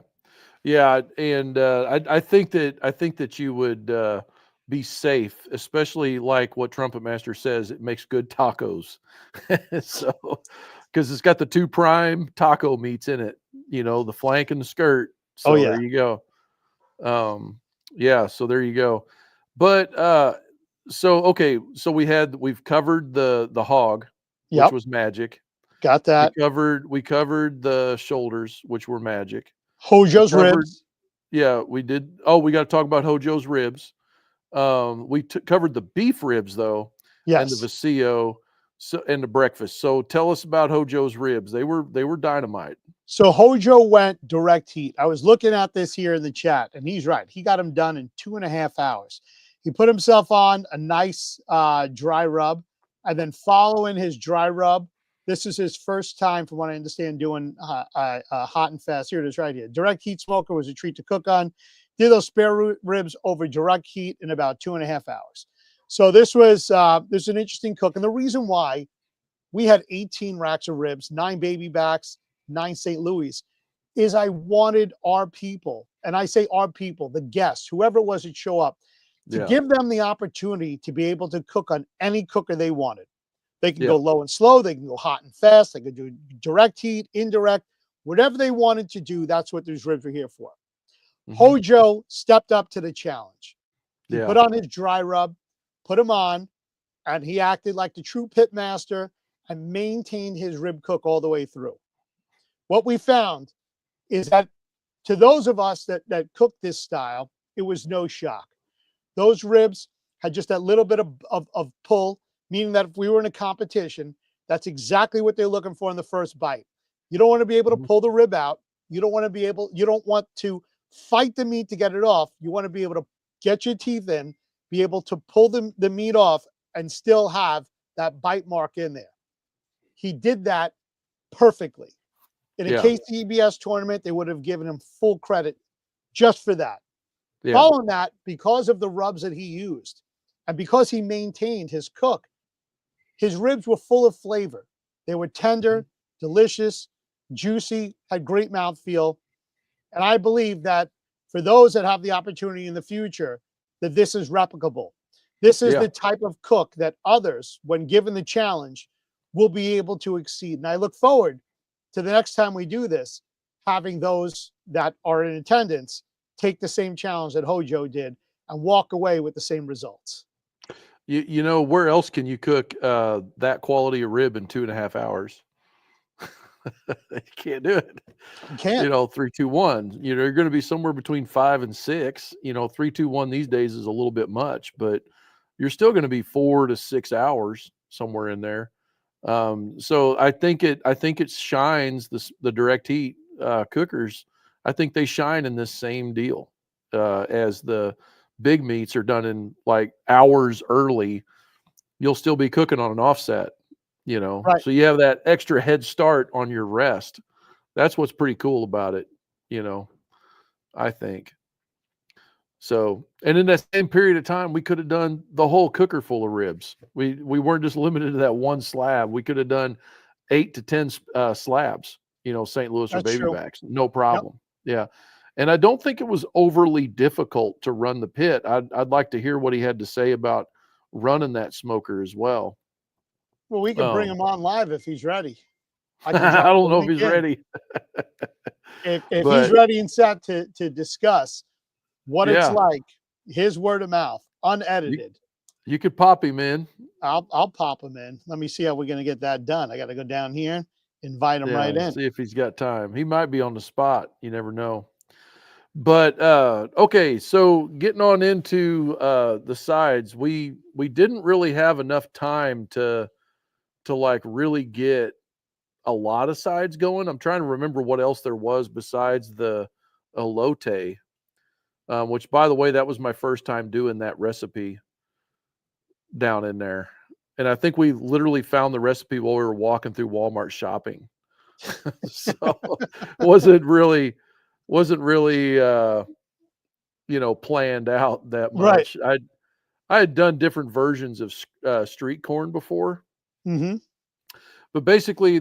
and I think that you would be safe, especially like what Trumpet Master says. It makes good tacos, so because it's got the 2 prime taco meats in it, the flank and the skirt. So there you go. So there you go. But so we've covered the hog, which was magic. Got that. We covered the shoulders, which were magic. Hojo's ribs. Yeah, we did. Oh, we got to talk about Hojo's ribs. We covered the beef ribs though, and the Yes. vacio, and the breakfast. So tell us about Hojo's ribs. They were dynamite. So Hojo went direct heat. I was looking at this here in the chat, and he's right. He got them done in 2.5 hours. He put himself on a nice dry rub, and then following his dry rub, this is his first time, from what I understand, doing hot and fast. Here it is right here. Direct heat smoker was a treat to cook on. Did those spare ribs over direct heat in about 2.5 hours. So this was an interesting cook. And the reason why, we had 18 racks of ribs, 9 baby backs, 9 St. Louis, is I wanted our people, and I say our people, the guests, whoever it was that show up, to give them the opportunity to be able to cook on any cooker they wanted. They can go low and slow, they can go hot and fast, they can do direct heat, indirect, whatever they wanted to do. That's what these ribs are here for. Hojo stepped up to the challenge. He put on his dry rub, put him on, and he acted like the true pitmaster and maintained his rib cook all the way through. What we found is that to those of us that cooked this style, it was no shock. Those ribs had just that little bit of pull, meaning that if we were in a competition, that's exactly what they're looking for in the first bite. You don't want to be able to pull the rib out. You don't want to fight the meat to get it off. You want to be able to get your teeth in, be able to pull the meat off, and still have that bite mark in there. He did that perfectly. In a KCBS tournament, they would have given him full credit just for that. Following that, because of the rubs that he used, and because he maintained his cook, his ribs were full of flavor. They were tender, delicious, juicy, had great mouthfeel. And I believe that for those that have the opportunity in the future, that this is replicable. This is the type of cook that others, when given the challenge, will be able to exceed. And I look forward to the next time we do this, having those that are in attendance take the same challenge that Hojo did and walk away with the same results. You know, where else can you cook that quality of rib in 2.5 hours? You can't do it. You can't. You know, 3, 2, 1. You know, you're going to be somewhere between 5 and 6. You know, 3, 2, 1 these days is a little bit much, but you're still going to be 4 to 6 hours somewhere in there. So I think it shines the direct heat cookers. I think they shine in this same deal as the big meats are done in like hours early. You'll still be cooking on an offset, you know, so you have that extra head start on your rest. That's what's pretty cool about it, you know, I think. So, and in that same period of time, we could have done the whole cooker full of ribs. We weren't just limited to that one slab. We could have done 8 to 10 slabs, you know, St. Louis or baby backs, no problem. Yeah. And I don't think it was overly difficult to run the pit. I'd like to hear what he had to say about running that smoker as well. Well, we can bring him on live if he's ready. I don't know if he's ready. If he's ready and set to discuss what it's like, his word of mouth, unedited. You could pop him in. I'll pop him in. Let me see how we're going to get that done. I got to go down here, invite him right in. See if he's got time. He might be on the spot. You never know. But okay, so getting on into the sides, we didn't really have enough time to like really get a lot of sides going. I'm trying to remember what else there was besides the elote, which, by the way, that was my first time doing that recipe down in there. And I think we literally found the recipe while we were walking through Walmart shopping. So wasn't really you know, planned out that much. I had done different versions of street corn before. But basically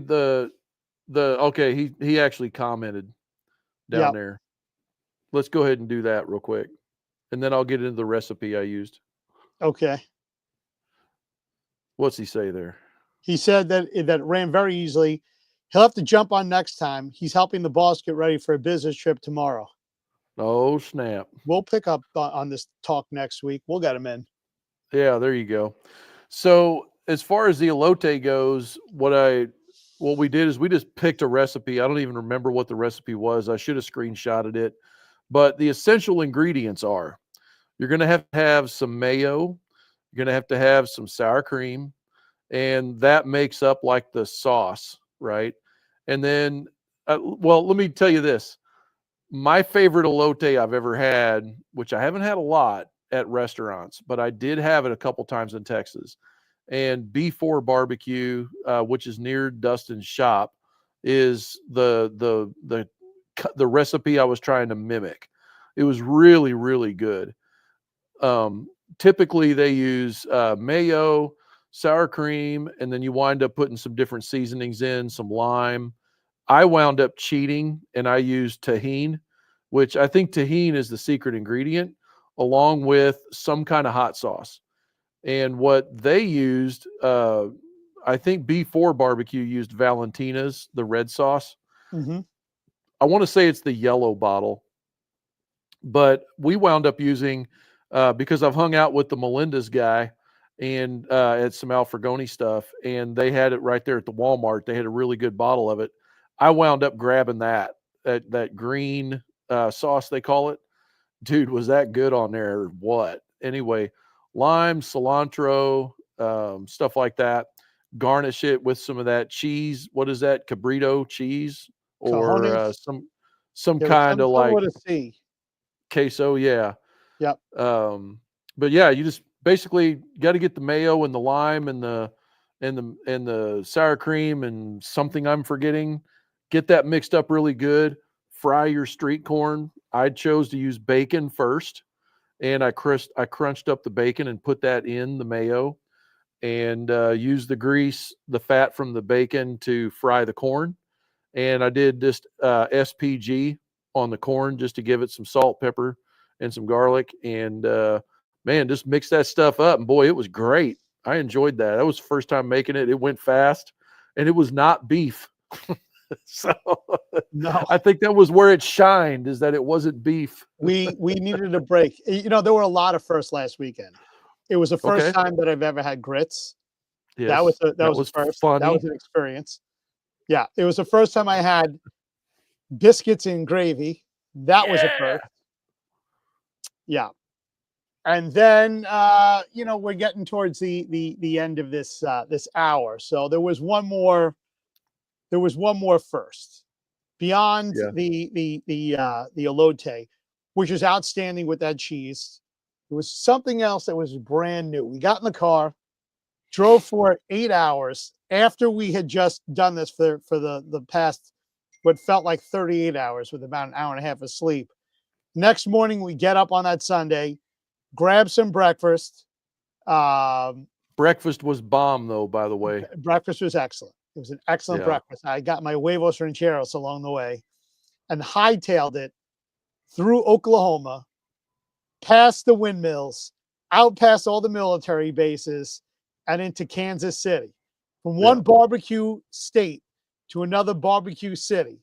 okay, he actually commented down there. Let's go ahead and do that real quick, and then I'll get into the recipe I used. Okay. What's he say there? He said that it ran very easily. He'll have to jump on next time. He's helping the boss get ready for a business trip tomorrow. Oh, snap. We'll pick up on this talk next week. We'll get him in. Yeah, there you go. So as far as the elote goes, what we did is we just picked a recipe. I don't even remember what the recipe was. I should have screenshotted it. But the essential ingredients are You're going to have some mayo. You're going to have some sour cream, and that makes up like the sauce, right? And then, well, let me tell you this. My favorite elote I've ever had, which I haven't had a lot at restaurants, but I did have it a couple times in Texas. And B4 Barbecue, which is near Dustin's shop, is the recipe I was trying to mimic. It was really, really good. Typically they use mayo, sour cream, and then you wind up putting some different seasonings in, some lime. I wound up cheating and I used tahini, which I think tahini is the secret ingredient, along with some kind of hot sauce. And what they used, I think B4 Barbecue used Valentina's, the red sauce. Mm-hmm. I want to say it's the yellow bottle, but we wound up using, because I've hung out with the Melinda's guy and at some Alfregoni stuff, and they had it right there at the Walmart. They had a really good bottle of it. I wound up grabbing that green sauce, they call it. Dude, was that good on there or what? Anyway, lime, cilantro, stuff like that. Garnish it with some of that cheese. What is that? Cabrito cheese or some kind of like queso. Yeah. Yep. But yeah, you just basically got to get the mayo and the lime and the sour cream and something I'm forgetting. Get that mixed up really good. Fry your street corn. I chose to use bacon first, and I crunched up the bacon and put that in the mayo, and use the grease, the fat from the bacon to fry the corn. And I did just SPG on the corn just to give it some salt, pepper, and some garlic. And man, just mix that stuff up. And boy, it was great. I enjoyed that. That was the first time making it. It went fast, and it was not beef. So no, I think that was where it shined, is that it wasn't beef. we needed a break. You know, there were a lot of firsts last weekend. It was the first time that I've ever had grits. Yes, that was first. Funny. That was an experience. Yeah, it was the first time I had biscuits in gravy. That was a first. Yeah. And then you know, we're getting towards the end of this this hour. So there was one more first beyond the elote, which is outstanding with that cheese. There was something else that was brand new. We got in the car, drove for 8 hours after we had just done this for the past what felt like 38 hours with about an hour and a half of sleep. Next morning, we get up on that Sunday, grab some breakfast. Breakfast was bomb, though, by the way. Breakfast was excellent. It was an excellent breakfast. I got my huevos rancheros along the way and hightailed it through Oklahoma, past the windmills, out past all the military bases, and into Kansas City. From one barbecue state to another barbecue city,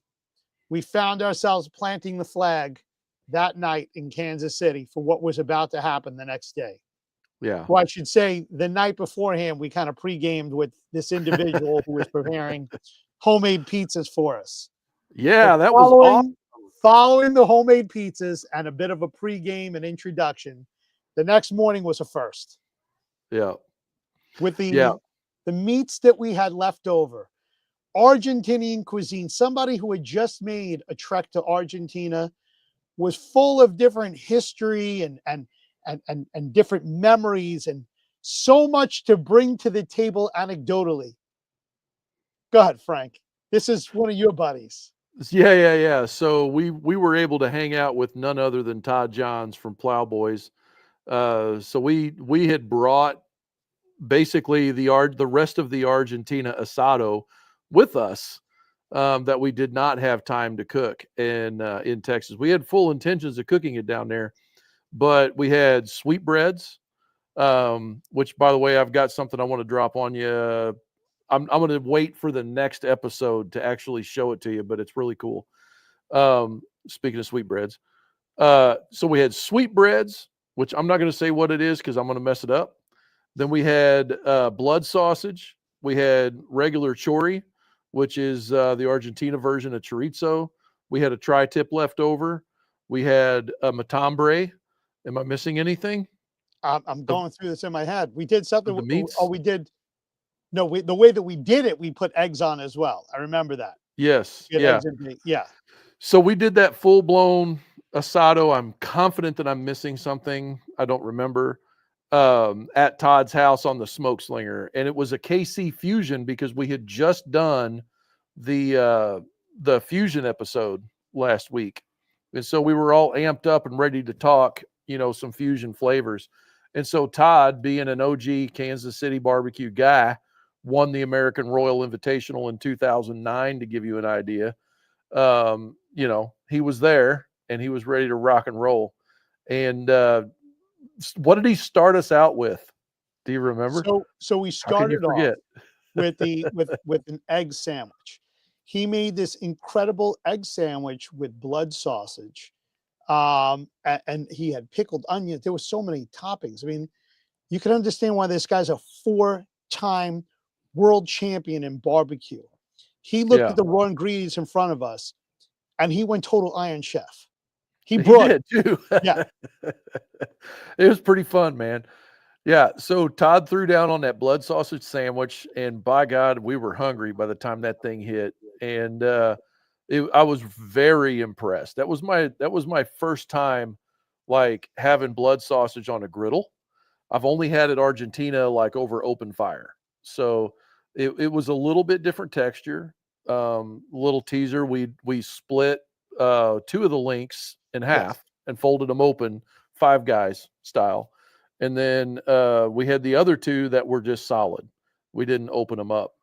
we found ourselves planting the flag that night in Kansas City for what was about to happen the next day. Yeah. Well, I should say the night beforehand, we kind of pre-gamed with this individual who was preparing homemade pizzas for us. Yeah, that was awesome. Following the homemade pizzas and a bit of a pre-game and introduction, the next morning was a first. Yeah. With the meats that we had left over, Argentinian cuisine, somebody who had just made a trek to Argentina, was full of different history and different memories and so much to bring to the table anecdotally. Go ahead, Frank. This is one of your buddies. Yeah. So we were able to hang out with none other than Todd Johns from Plowboys. So we had brought basically the rest of the Argentina asado with us, that we did not have time to cook in Texas. We had full intentions of cooking it down there, but we had sweetbreads, which, by the way, I've got something I want to drop on you. I'm going to wait for the next episode to actually show it to you, but it's really cool. Speaking of sweetbreads, so we had sweetbreads, which I'm not going to say what it is because I'm going to mess it up. Then we had blood sausage. We had regular chori, which is the Argentina version of chorizo. We had a tri-tip left over. We had a matambre, Am I missing anything? I'm going through this in my head. We did something. The meats? We did. No, the way that we did it, we put eggs on as well. I remember that. Yes. We had Yeah. eggs in meat. Yeah. So we did that full blown asado. I'm confident that I'm missing something. I don't remember. At Todd's house on the Smokeslinger, and it was a KC fusion because we had just done the fusion episode last week, and so we were all amped up and ready to talk, some fusion flavors. And so Todd, being an OG Kansas City barbecue guy, won the American Royal Invitational in 2009. To give you an idea, he was there and he was ready to rock and roll. And what did he start us out with? Do you remember? So we started off with an egg sandwich. He made this incredible egg sandwich with blood sausage. And he had pickled onions. There were so many toppings. I mean, you can understand why this guy's a 4-time world champion in barbecue. He looked at the raw ingredients in front of us and he went total Iron Chef. He did too. Yeah. It was pretty fun, man. Yeah. So Todd threw down on that blood sausage sandwich, and by God, we were hungry by the time that thing hit. And I was very impressed. That was my first time like having blood sausage on a griddle. I've only had it Argentina like over open fire. So it was a little bit different texture. Little teaser. We split 2 of the links in half and folded them open, Five Guys style. And then we had the other 2 that were just solid. We didn't open them up.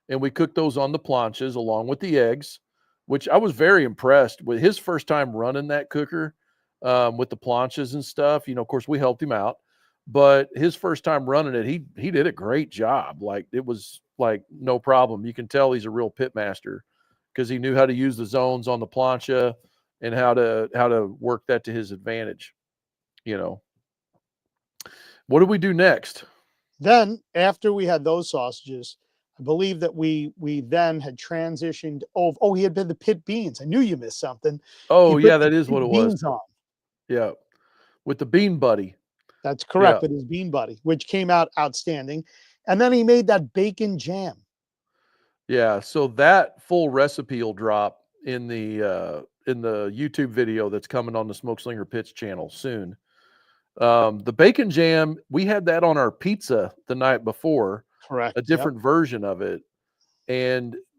And we cooked those on the planches along with the eggs, which I was very impressed with. His first time running that cooker with the planches and stuff. Of course, we helped him out. But his first time running it, he did a great job. Like, it was like no problem. You can tell he's a real pitmaster because he knew how to use the zones on the plancha and how to work that to his advantage. What did we do next? Then, after we had those sausages, I believe that we then had transitioned. He had been the pit beans. I knew you missed something. Oh, yeah, that is what it was. On. Yeah, with the bean buddy. That's correct, with his bean buddy, which came out outstanding. And then he made that bacon jam. Yeah, so that full recipe will drop in the YouTube video that's coming on the Smokeslinger Pits channel soon. The bacon jam, we had that on our pizza the night before. Correct. A different version of it.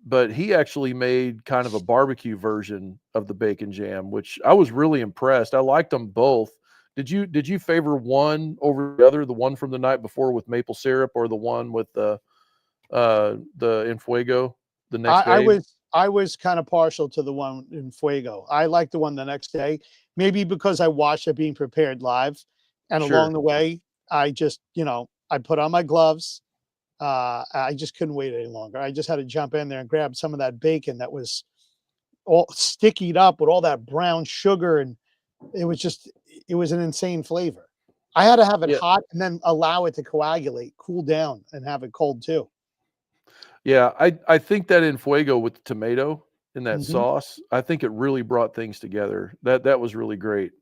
But he actually made kind of a barbecue version of the bacon jam, which I was really impressed. I liked them both. Did you favor one over the other, the one from the night before with maple syrup or the one with the in fuego the next day? I was kind of partial to the one in fuego. I liked the one the next day, maybe because I watched it being prepared live. And along the way, I just, I put on my gloves. I just couldn't wait any longer. I just had to jump in there and grab some of that bacon that was all stickied up with all that brown sugar. And it was an insane flavor. I had to have it hot and then allow it to coagulate, cool down, and have it cold too. Yeah, I think that in fuego with the tomato in that sauce, I think it really brought things together. That was really great.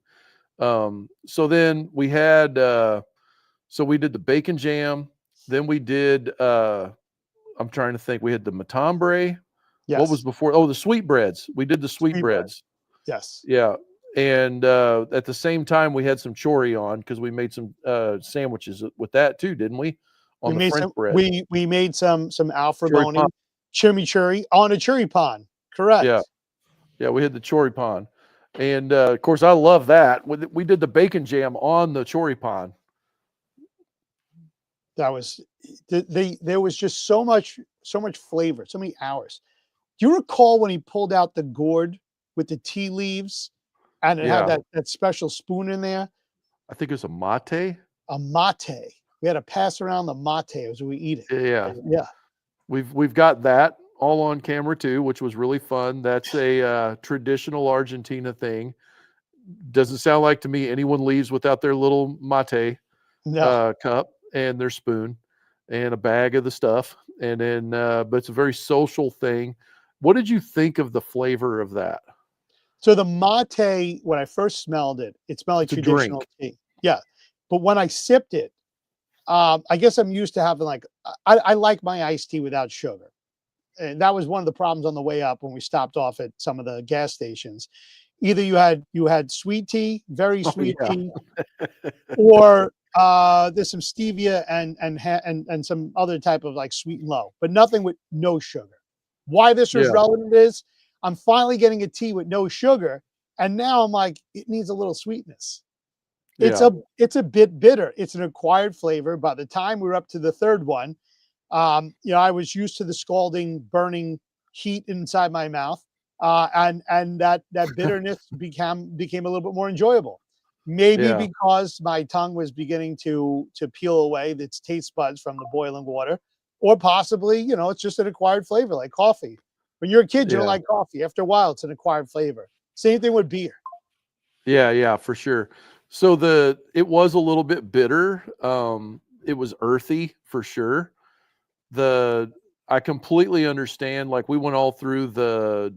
So then we had we did the bacon jam. Then we did I'm trying to think. We had the matambre. Yes. What was before? Oh, the sweetbreads. We did the sweetbreads. Yes. Yeah. And at the same time, we had some chori on because we made some sandwiches with that too, didn't we? On the French bread. We made some Alfreboni chimichurri on a churi pan. Correct. Yeah, we had the chori pan. And of course, I love that. We did the bacon jam on the chori pan. That was there was just so much flavor, so many hours. Do you recall when he pulled out the gourd with the tea leaves and it had that special spoon in there? I think it was a mate. A mate. We had to pass around the mate as we eat it. Yeah. We've got that all on camera too, which was really fun. That's a traditional Argentina thing. Doesn't sound like to me anyone leaves without their little mate cup and their spoon and a bag of the stuff. And then, but it's a very social thing. What did you think of the flavor of that? So the mate, when I first smelled it, it smelled like traditional tea. Yeah. But when I sipped it, I guess I'm used to having like, I like my iced tea without sugar. And that was one of the problems on the way up when we stopped off at some of the gas stations. Either you had sweet tea, very Oh, sweet yeah. tea, or there's some stevia and some other type of like sweet and low, but nothing with no sugar. Why this was Yeah. relevant is I'm finally getting a tea with no sugar, and now I'm like, it needs a little sweetness. It's Yeah. a bit bitter. It's an acquired flavor. By the time we were up to the third one, I was used to the scalding, burning heat inside my mouth, and that bitterness became a little bit more enjoyable. Maybe Yeah. because my tongue was beginning to peel away its taste buds from the boiling water, or possibly, it's just an acquired flavor like coffee. When you're a kid, you don't Yeah. like coffee. After a while, it's an acquired flavor. Same thing with beer. Yeah, for sure. So it was a little bit bitter. It was earthy for sure. I completely understand. Like we went all through the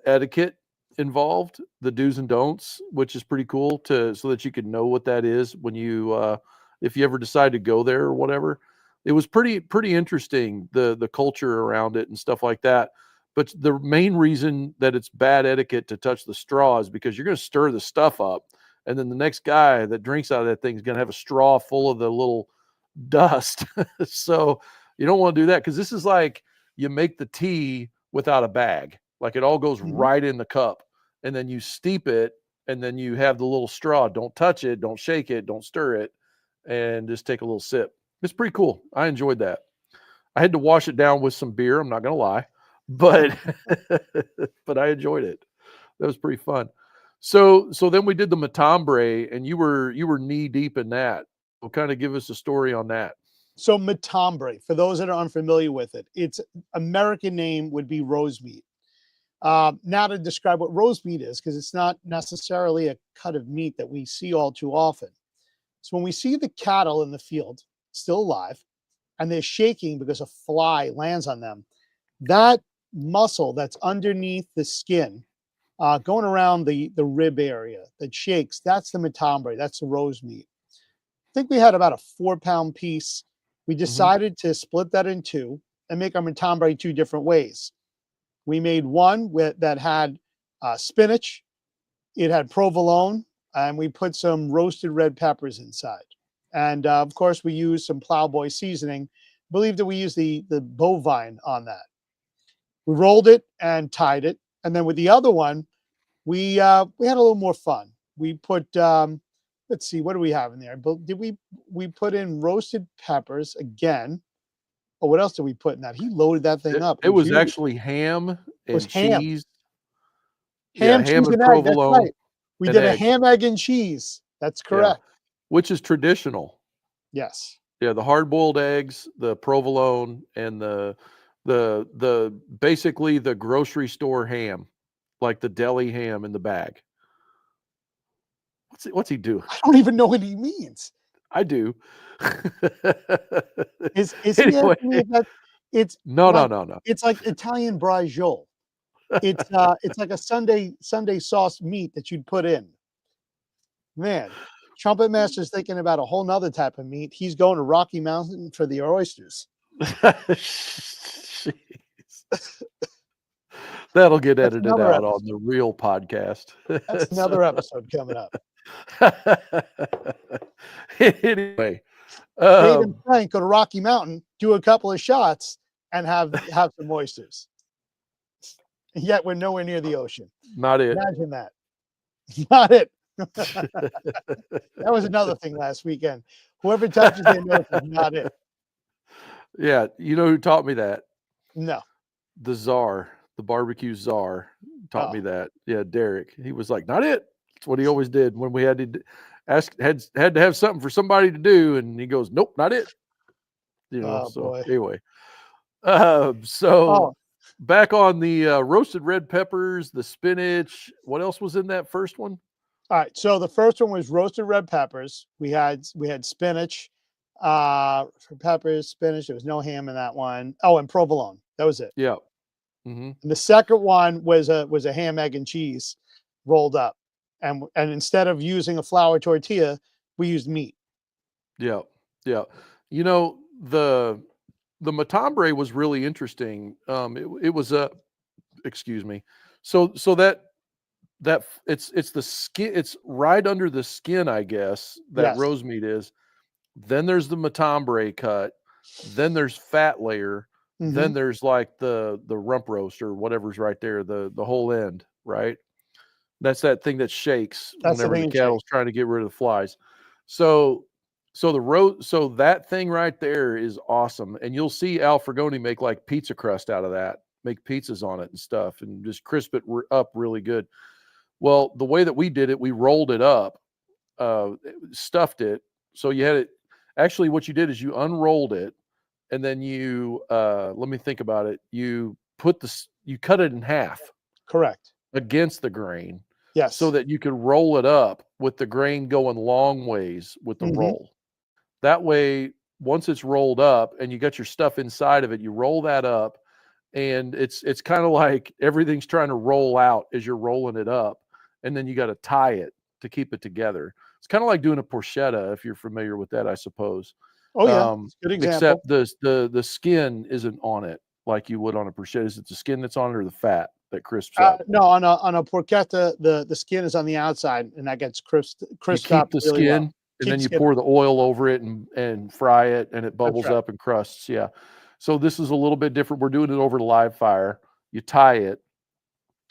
etiquette involved, the do's and don'ts, which is pretty cool so that you can know what that is when you if you ever decide to go there or whatever. It was pretty interesting, the culture around it and stuff like that. But the main reason that it's bad etiquette to touch the straw is because you're going to stir the stuff up, and then the next guy that drinks out of that thing is going to have a straw full of the little dust. So you don't want to do that, because this is like you make the tea without a bag. Like it all goes right in the cup, and then you steep it, and then you have the little straw. Don't touch it, don't shake it, don't stir it, and just take a little sip. It's pretty cool. I enjoyed that. I had to wash it down with some beer, I'm not going to lie, but but I enjoyed it. That was pretty fun. So then we did the matambre, and you were knee deep in that. Well, kind of give us a story on that. So matambre, for those that are unfamiliar with it, its American name would be rose meat. Now to describe what rose meat is, because it's not necessarily a cut of meat that we see all too often. So when we see the cattle in the field, still alive, and they're shaking because a fly lands on them, that muscle that's underneath the skin, going around the rib area that shakes, that's the matambre, that's the rose meat. I think we had about a 4-pound piece. We decided to split that in two and make our matambre two different ways. We made one that had spinach, it had provolone, and we put some roasted red peppers inside. And of course, we used some plowboy seasoning. I believe that we used the bovine on that. We rolled it and tied it. And then with the other one, we had a little more fun. We put, let's see, what do we have in there? Did we put in roasted peppers again? Or what else did we put in that? He loaded that thing up. It was actually ham and ham. cheese. Ham, ham cheese, and and egg. That's provolone. right. We and did a egg. ham, egg, and cheese. That's correct. Which is traditional. Yes. Yeah, the hard-boiled eggs, the provolone, and the basically the grocery store ham, like the deli ham in the bag. What's he doing? I don't even know what he means. I do. Is Anyway. he asking me if that it's No. It's like Italian braciole. It's like a Sunday sauce meat that you'd put in. Man, Trumpet Master's thinking about a whole nother type of meat. He's going to Rocky Mountain for the oysters. That'll get edited out on the real podcast. That's another episode coming up. Anyway, Dave and Frank go to Rocky Mountain, do a couple of shots, and have some oysters. Yet we're nowhere near the ocean. Not it. Imagine that. Not it. That was another thing last weekend. Whoever touches their nose is not it. Yeah, you know who taught me that? No. The czar, the barbecue czar, taught me that. Yeah, Derek. He was like, not it. That's what he always did when we had to had to have something for somebody to do, and he goes, nope, not it. Boy. Anyway, back on the roasted red peppers, the spinach. What else was in that first one? All right. So the first one was roasted red peppers. We had spinach, peppers, spinach. There was no ham in that one. Oh, and provolone. That was it. Yeah. And the second one was a ham, egg, and cheese rolled up. And instead of using a flour tortilla, we used meat. Yeah. Yeah. You know, the matambre was really interesting. It was a, excuse me. So it's the skin, it's right under the skin, I guess, that Yes. rose meat is. Then there's the matambre cut. Then there's fat layer. Hmm. Then there's like the rump roast or whatever's right there, the whole end, right? That's that thing that shakes That's the whenever thing the and shake. cattle's trying to get rid of the flies. So so that thing right there is awesome. And you'll see Al Fragoni make like pizza crust out of that, make pizzas on it and stuff, and just crisp it up really good. Well, the way that we did it, we rolled it up, stuffed it. So you had it. Actually, what you did is you unrolled it, and then you let me think about it. You cut it in half Correct. against the grain, Yes. so that you could roll it up with the grain going long ways with the roll. That way, once it's rolled up and you got your stuff inside of it, you roll that up, and it's kind of like everything's trying to roll out as you're rolling it up, and then you got to tie it to keep it together. It's kind of like doing a porchetta, if you're familiar with that, I suppose. Oh yeah, it's a good example. Except the skin isn't on it like you would on a porchetta. Is it the skin that's on it or the fat that crisps up? No, on a porchetta, the skin is on the outside, and that gets crisped up The really skin, well. and Keep then you skin pour the oil over it and fry it, and it bubbles right. up and crusts. Yeah. So this is a little bit different. We're doing it over the live fire. You tie it.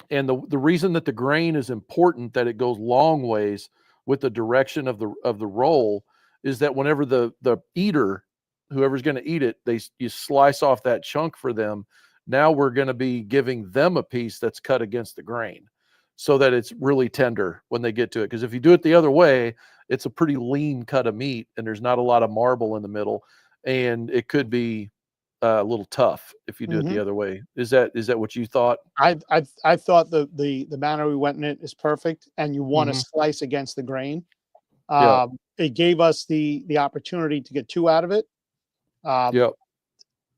And the reason that the grain is important, that it goes long ways with the direction of the roll, is that whenever the eater, whoever's going to eat it, you slice off that chunk for them. Now we're going to be giving them a piece that's cut against the grain, so that it's really tender when they get to it. Because if you do it the other way, it's a pretty lean cut of meat, and there's not a lot of marble in the middle, and it could be a little tough if you do it the other way. Is that what you thought? I thought the manner we went in it is perfect, and you want to slice against the grain. Yeah. It gave us the opportunity to get two out of it. Yep.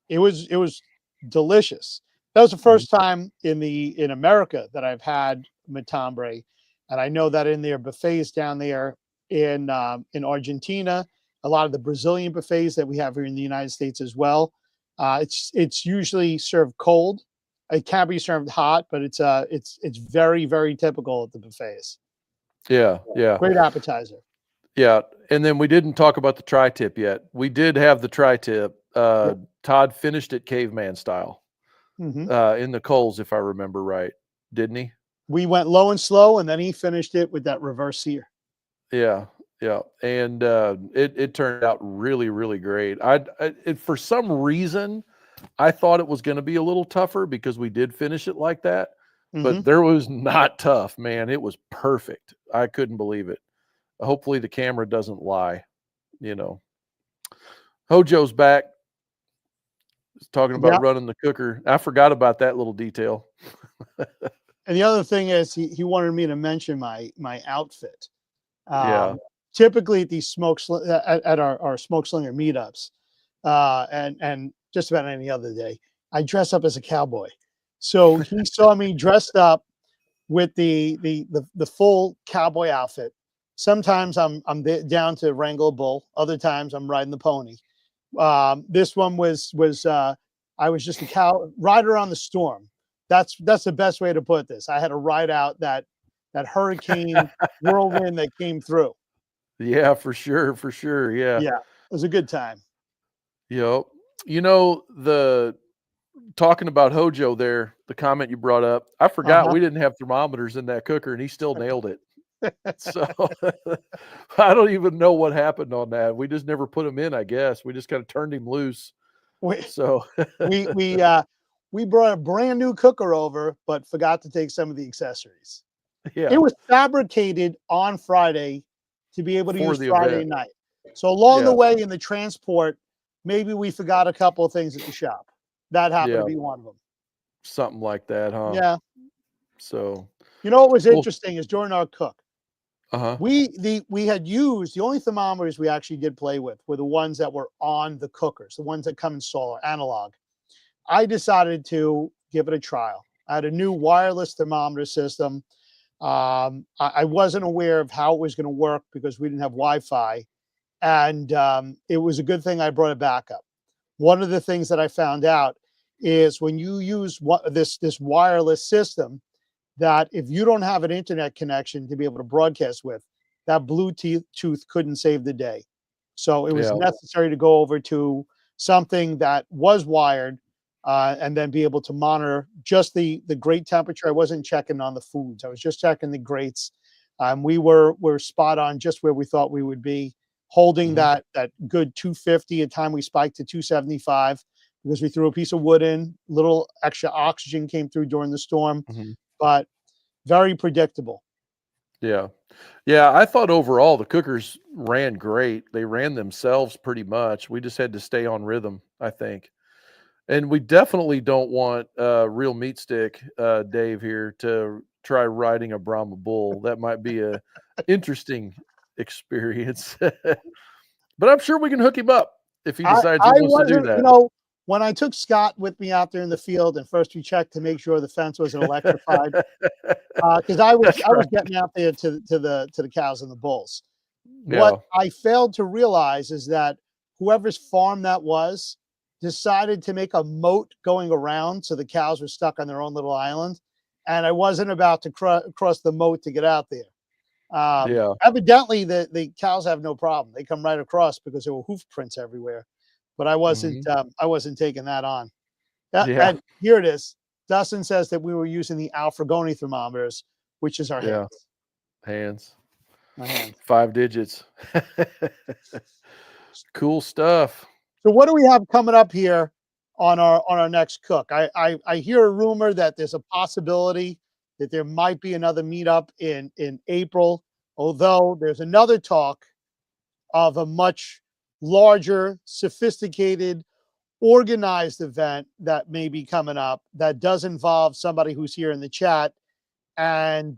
It was delicious. That was the first time in America that I've had matambre, and I know that in their buffets down there in Argentina, a lot of the Brazilian buffets that we have here in the United States as well. It's usually served cold. It can be served hot, but it's very, very typical at the buffets. Yeah. Yeah. Great appetizer. Yeah. And then we didn't talk about the tri-tip yet. We did have the tri-tip. Todd finished it caveman style in the coals, if I remember right, didn't he? We went low and slow, and then he finished it with that reverse sear. Yeah. Yeah. And it turned out really, really great. For some reason, I thought it was going to be a little tougher because we did finish it like that, but there was not tough, man. It was perfect. I couldn't believe it. Hopefully the camera doesn't lie, Hojo's back. He's talking about running the cooker. I forgot about that little detail. And the other thing is he wanted me to mention my outfit. Yeah. Typically at these at our Smokeslinger meetups, and just about any other day, I dress up as a cowboy. So he saw me dressed up with the full cowboy outfit. Sometimes I'm down to wrangle a bull. Other times I'm riding the pony. This one was I was just a rider on the storm. That's the best way to put this. I had to ride out that hurricane whirlwind that came through. Yeah, for sure. Yeah. Yeah, it was a good time. Yep. Talking about Hojo there, the comment you brought up, I forgot we didn't have thermometers in that cooker, and he still nailed it. So I don't even know what happened on that. We just never put him in, I guess. We just kind of turned him loose. We brought a brand new cooker over, but forgot to take some of the accessories. Yeah. It was fabricated on Friday to be able to use Friday event. night. So along the way in the transport, maybe we forgot a couple of things at the shop. That happened to be one of them. Something like that, huh? Yeah. So what was interesting is during our cook, we had used the only thermometers we actually did play with were the ones that were on the cookers, the ones that come in solar analog. I decided to give it a trial. I had a new wireless thermometer system I wasn't aware of how it was going to work because we didn't have Wi-Fi, and it was a good thing I brought a backup. One of the things that I found out is when you use this wireless system, that if you don't have an internet connection to be able to broadcast with, that Bluetooth couldn't save the day. So it was Yeah. necessary to go over to something that was wired, and then be able to monitor just the grate temperature. I wasn't checking on the foods. I was just checking the grates. We were spot on just where we thought we would be, holding that good 250. At time we spiked to 275 because we threw a piece of wood in. Little extra oxygen came through during the storm, but very predictable. Yeah. Yeah. I thought overall the cookers ran great. They ran themselves pretty much. We just had to stay on rhythm, I think. And we definitely don't want Real Meat Stick Dave here to try riding a Brahma bull. That might be a interesting experience. But I'm sure we can hook him up if he decides he I wants to do wasn't, that. when I took Scott with me out there in the field, and first we checked to make sure the fence wasn't electrified, because I That's was right. getting out there to the cows and the bulls. What Yeah. I failed to realize is that whoever's farm that was decided to make a moat going around, so the cows were stuck on their own little island, and I wasn't about to cross the moat to get out there. Yeah. Evidently, the cows have no problem. They come right across because there were hoof prints everywhere. But I wasn't taking that on. Yeah. And here it is. Dustin says that we were using the Alfragoni thermometers, which is our Yeah. hands. Hands. My hands. 5 digits. Cool stuff. So what do we have coming up here on our next cook? I hear a rumor that there's a possibility that there might be another meetup in April, although there's another talk of a much larger, sophisticated, organized event that may be coming up that does involve somebody who's here in the chat, and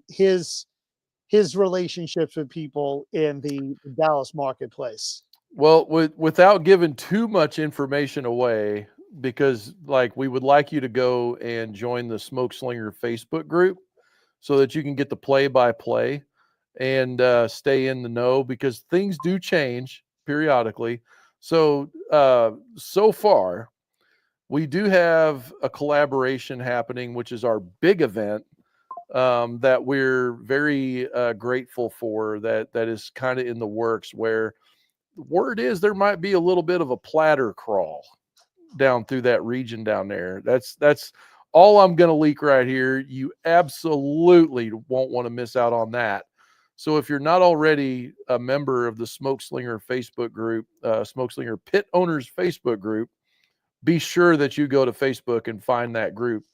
his relationships with people in the Dallas marketplace. Well, without giving too much information away, because like we would like you to go and join the Smokeslinger Facebook group so that you can get the play-by-play and stay in the know, because things do change periodically. So so far, we do have a collaboration happening, which is our big event that we're very grateful for. That is kind of in the works, where the word is there might be a little bit of a platter crawl down through that region down there. That's all I'm going to leak right here. You absolutely won't want to miss out on that. So if you're not already a member of the Smokeslinger Facebook group, Smokeslinger Pit Owners Facebook group, be sure that you go to Facebook and find that group.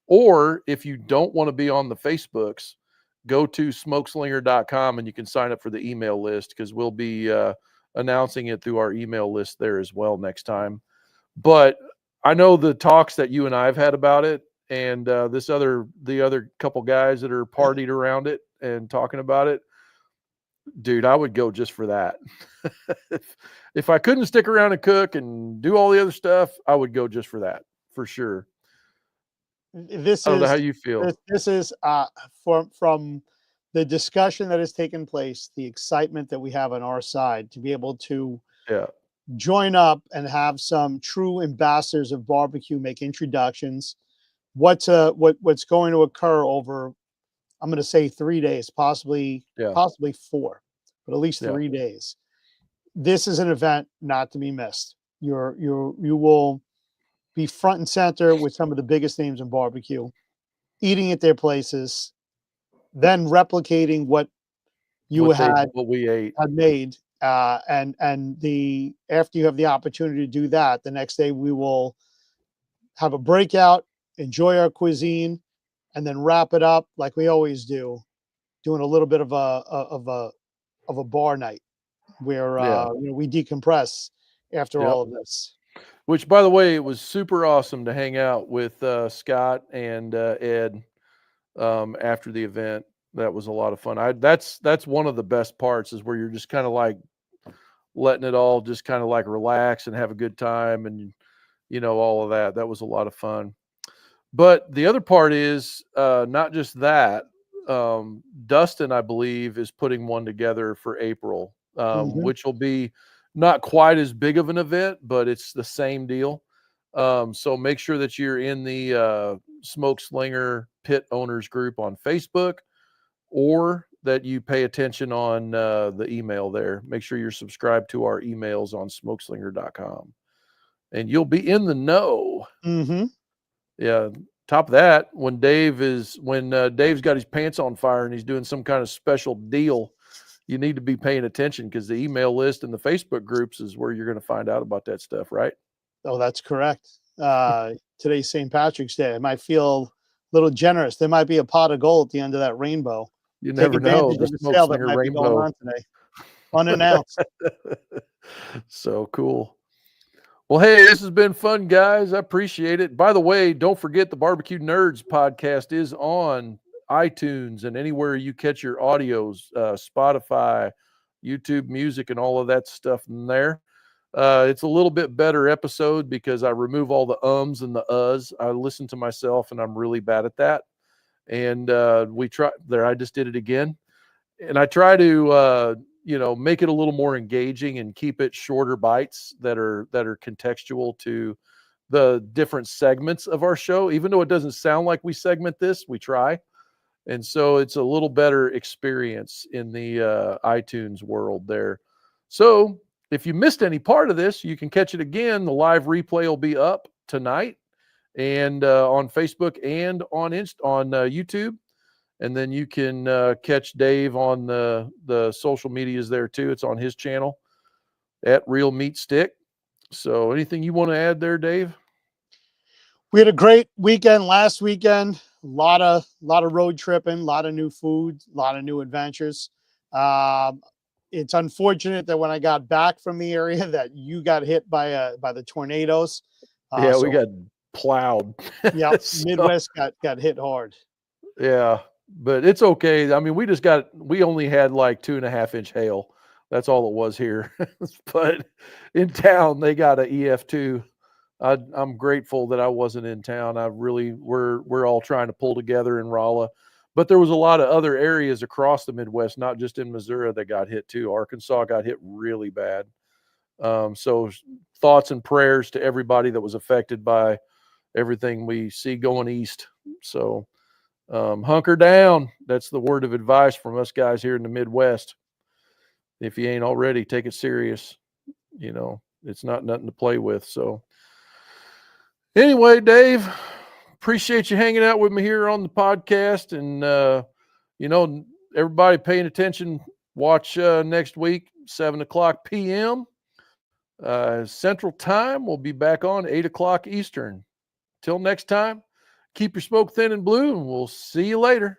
Or if you don't want to be on the Facebooks, go to smokeslinger.com and you can sign up for the email list, because we'll be announcing it through our email list there as well next time. But I know the talks that you and I have had about it, and the other couple guys that are partied around it and talking about it, dude, I would go just for that. if I couldn't stick around and cook and do all the other stuff, I would go just for that, for sure. This I don't know is how you feel. this is from the discussion that has taken place, the excitement that we have on our side to be able to Yeah. join up and have some true ambassadors of barbecue make introductions. What's going to occur over, I'm going to say 3 days, possibly 4, but at least 3 days. This is an event not to be missed. You will be front and center with some of the biggest names in barbecue, eating at their places, then replicating what you had what we ate. made. And after you have the opportunity to do that, the next day we will have a breakout, enjoy our cuisine, and then wrap it up like we always do, doing a little bit of a bar night where we decompress after all of this. Which, by the way, it was super awesome to hang out with Scott and Ed after the event. That was a lot of fun. That's one of the best parts, is where you're just kind of like letting it all just kind of like relax and have a good time, and all of that. That was a lot of fun. But the other part is not just that. Dustin, I believe, is putting one together for April, Mhm. which will be not quite as big of an event, but it's the same deal. So make sure that you're in the Smokeslinger Pit Owners group on Facebook, or that you pay attention on the email there. Make sure you're subscribed to our emails on smokeslinger.com, and you'll be in the know. Mhm. Yeah. Top of that, when Dave's got his pants on fire and he's doing some kind of special deal, you need to be paying attention, because the email list and the Facebook groups is where you're going to find out about that stuff, right? Oh, that's correct. Today's St. Patrick's Day. I might feel a little generous. There might be a pot of gold at the end of that rainbow. You Take never know. advantage The of the Smoke sale that Slinger might be going Rainbow. on today, unannounced. So cool. Well, hey, this has been fun, guys. I appreciate it. By the way, don't forget the BBQ Nerds podcast is on iTunes and anywhere you catch your audios, Spotify, YouTube Music, and all of that stuff in there. It's a little bit better episode because I remove all the ums and the uhs. I listen to myself, and I'm really bad at that. And we try there. I just did it again, and I try to make it a little more engaging and keep it shorter bites that are contextual to the different segments of our show. Even though it doesn't sound like we segment this, we try. And so it's a little better experience in the iTunes world there. So if you missed any part of this, you can catch it again. The live replay will be up tonight, and on Facebook and on YouTube. And then you can catch Dave on the social medias there too. It's on his channel at Real Meat Stick. So anything you want to add there, Dave? We had a great weekend last weekend. A lot of road tripping, a lot of new food, a lot of new adventures. It's unfortunate that when I got back from the area that you got hit by the tornadoes. Yeah, we got plowed. Yeah, So, Midwest got hit hard. Yeah, but it's okay. I mean, we only had like 2.5-inch hail. That's all it was here. But in town, they got an EF2. I'm grateful that I wasn't in town. We're all trying to pull together in Rolla, but there was a lot of other areas across the Midwest, not just in Missouri, that got hit too. Arkansas got hit really bad. So thoughts and prayers to everybody that was affected by everything we see going east. So hunker down. That's the word of advice from us guys here in the Midwest. If you ain't already, take it serious. It's not nothing to play with. So anyway, Dave, appreciate you hanging out with me here on the podcast. And, everybody paying attention, watch next week, 7:00 p.m. Central Time. We'll be back on 8:00 Eastern. Till next time, keep your smoke thin and blue, and we'll see you later.